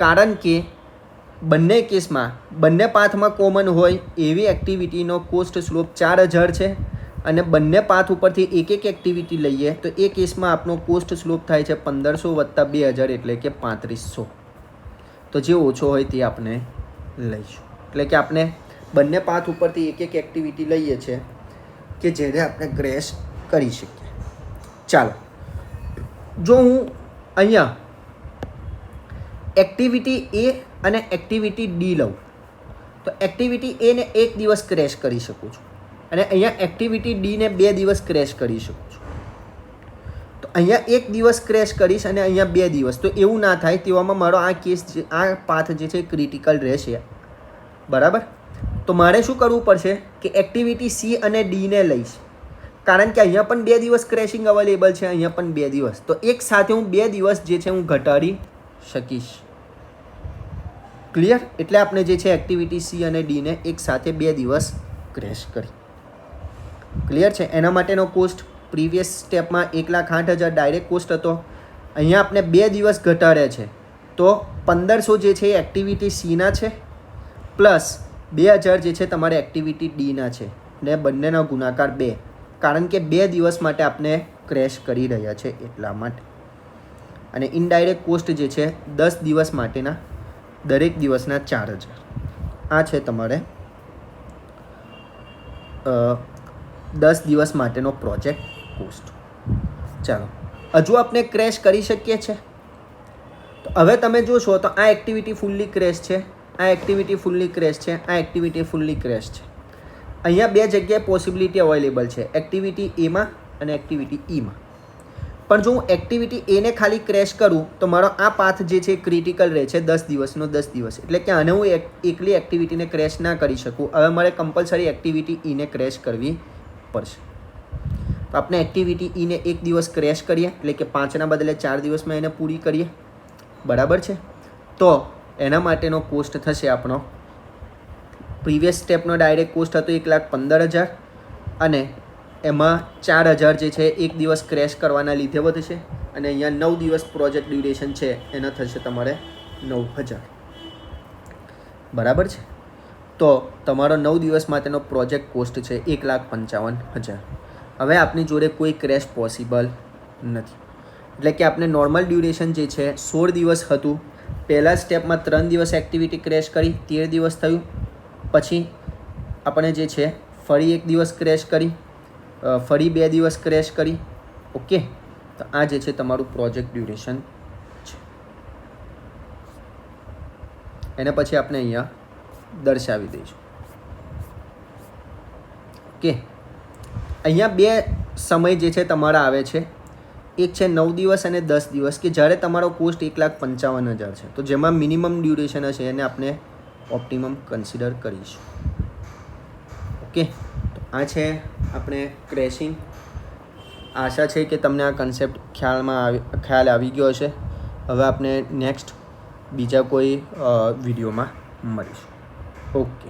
કારણ કે બંને કેસમાં બંને પાથમાં કોમન હોય એવી એક્ટિવિટીનો કોસ્ટ સ્લોપ 4000 છે અને બંને પાથ ઉપરથી એક એક એક્ટિવિટી લઈએ તો એ કેસમાં આપણો કોસ્ટ સ્લોપ થાય છે 1500 વત્તા 2000, એટલે કે 3500. તો જે ઓછો હોય તે આપણે લઈશું, એટલે કે આપણે બંને પાથ ઉપરથી એક એક એક્ટિવિટી લઈએ છીએ કે જેને આપણે ક્રેશ કરી શકીએ. ચાલો, જો હું અહીંયા એક્ટિવિટી એ અને એક્ટિવિટી ડી લઉં તો એક્ટિવિટી એને એક દિવસ ક્રેશ કરી શકું છું અને અહીંયા એક્ટિવિટી ડીને 2 દિવસ ક્રેશ કરી શકું છું. તો અહીંયા એક દિવસ ક્રેશ કરીશ અને અહીંયા 2 દિવસ, તો એવું ના થાય. તેવામાં મારો આ કેસ આ પાથ જે છે ક્રિટિકલ રહેશે. બરાબર? તો મારે શું કરવું પડશે કે એક્ટિવિટી સી અને ડીને લઈશ, કારણ કે અહીંયા પણ 2 દિવસ ક્રેશિંગ અવેલેબલ છે, અહીંયા પણ 2 દિવસ, તો એક સાથે હું 2 દિવસ જે છે હું ઘટાડી શકીશ. ક્લિયર? એટલે આપણે જે છે એક્ટિવિટી સી અને ડીને એક સાથે 2 દિવસ ક્રેશ કરી. ક્લિયર છે? એના માટેનો કોસ્ટ પ્રીવિયસ સ્ટેપમાં 1,08,000 ડાયરેક્ટ કોસ્ટ હતો, અહીંયા આપણે 2 દિવસ ઘટાડે છે તો 1500 જે છે એ એક્ટિવિટી સીના છે પ્લસ 2000 જે છે તમારે એક્ટિવિટી ડીના છે, ને બંનેનો ગુણાકાર 2, કારણ કે 2 દિવસ માટે આપણે ક્રેશ કરી રહ્યા છે એટલા માટે. અને ઇનડાયરેક્ટ કોસ્ટ જે છે 10 દિવસ માટેના દરેક દિવસના 4000. આ છે તમારે 10 દિવસ માટેનો પ્રોજેક્ટ કોસ્ટ. ચાલો, હજુ આપણે ક્રેશ કરી શકીએ છીએ. તો હવે તમે જોશો તો આ એક્ટિવિટી ફૂલ્લી ક્રેશ છે, આ એક્ટિવિટી ફૂલ્લી ક્રેશ છે, આ એક્ટિવિટી ફૂલ્લી ક્રેશ છે. અહીંયા 2 જગ્યાએ પોસિબિલિટી અવેલેબલ છે, એક્ટિવિટી એમાં અને એક્ટિવિટી ઈમાં. પણ જો હું એક્ટિવિટી એને ખાલી ક્રેશ કરું તો મારો આ પાથ જે છે ક્રિટિકલ રહે છે 10 દિવસનો 10 દિવસ, એટલે કે આને હું એકલી એક્ટિવિટીને ક્રેશ ના કરી શકું. હવે મારે કમ્પલસરી એક્ટિવિટી ઈને ક્રેશ કરવી પડશે. તો આપણે એક્ટિવિટી ઈને એક દિવસ ક્રેશ કરીએ, એટલે કે 5ના બદલે 4 દિવસમાં એને પૂરી કરીએ. બરાબર છે? તો એના માટેનો કોસ્ટ થશે આપણો પ્રીવિયસ સ્ટેપનો ડાયરેક્ટ કોસ્ટ હતો 1,15,000 અને એમાં 4000 જે છે એક દિવસ ક્રેશ કરવાના લીધે વધશે અને અહીંયા 9 દિવસ પ્રોજેક્ટ ડ્યુરેશન છે એના થશે તમારે 9000. બરાબર છે? તો તમારો 9 દિવસ માટેનો પ્રોજેક્ટ કોસ્ટ છે 1,55,000. હવે આપની જોડે કોઈ ક્રેશ પોસિબલ નથી, એટલે કે આપણે નોર્મલ ડ્યુરેશન જે છે 16 દિવસ હતું. પહેલા સ્ટેપમાં 3 દિવસ એક્ટિવિટી ક્રેશ કરી 13 દિવસ થયું, પછી આપણે જે છે ફરી 1 દિવસ ક્રેશ કરી, ફરી 2 દિવસ ક્રેશ કરી. ઓકે, તો આ જે છે તમારું પ્રોજેક્ટ ડ્યુરેશન છે. એને પછી આપણે અહીંયા દર્શાવી દઈશું. ઓકે, અહીંયા 2 સમય જે છે તમારા આવે છે એક છે 9 દિવસ અને 10 દિવસ, કે જ્યારે તમારો કોસ્ટ 1,55,000 છે, તો જેમાં મિનિમમ ડ્યુરેશન હશે એને આપણે ઓપ્ટિમમ કન્સિડર કરીશું. ઓકે, તો આ છે આપણે ક્રેશિંગ. આશા છે કે તમને આ કન્સેપ્ટ ખ્યાલ આવી ગયો હશે. હવે આપણે નેક્સ્ટ બીજા કોઈ વિડીયોમાં મળીશું. ઓકે.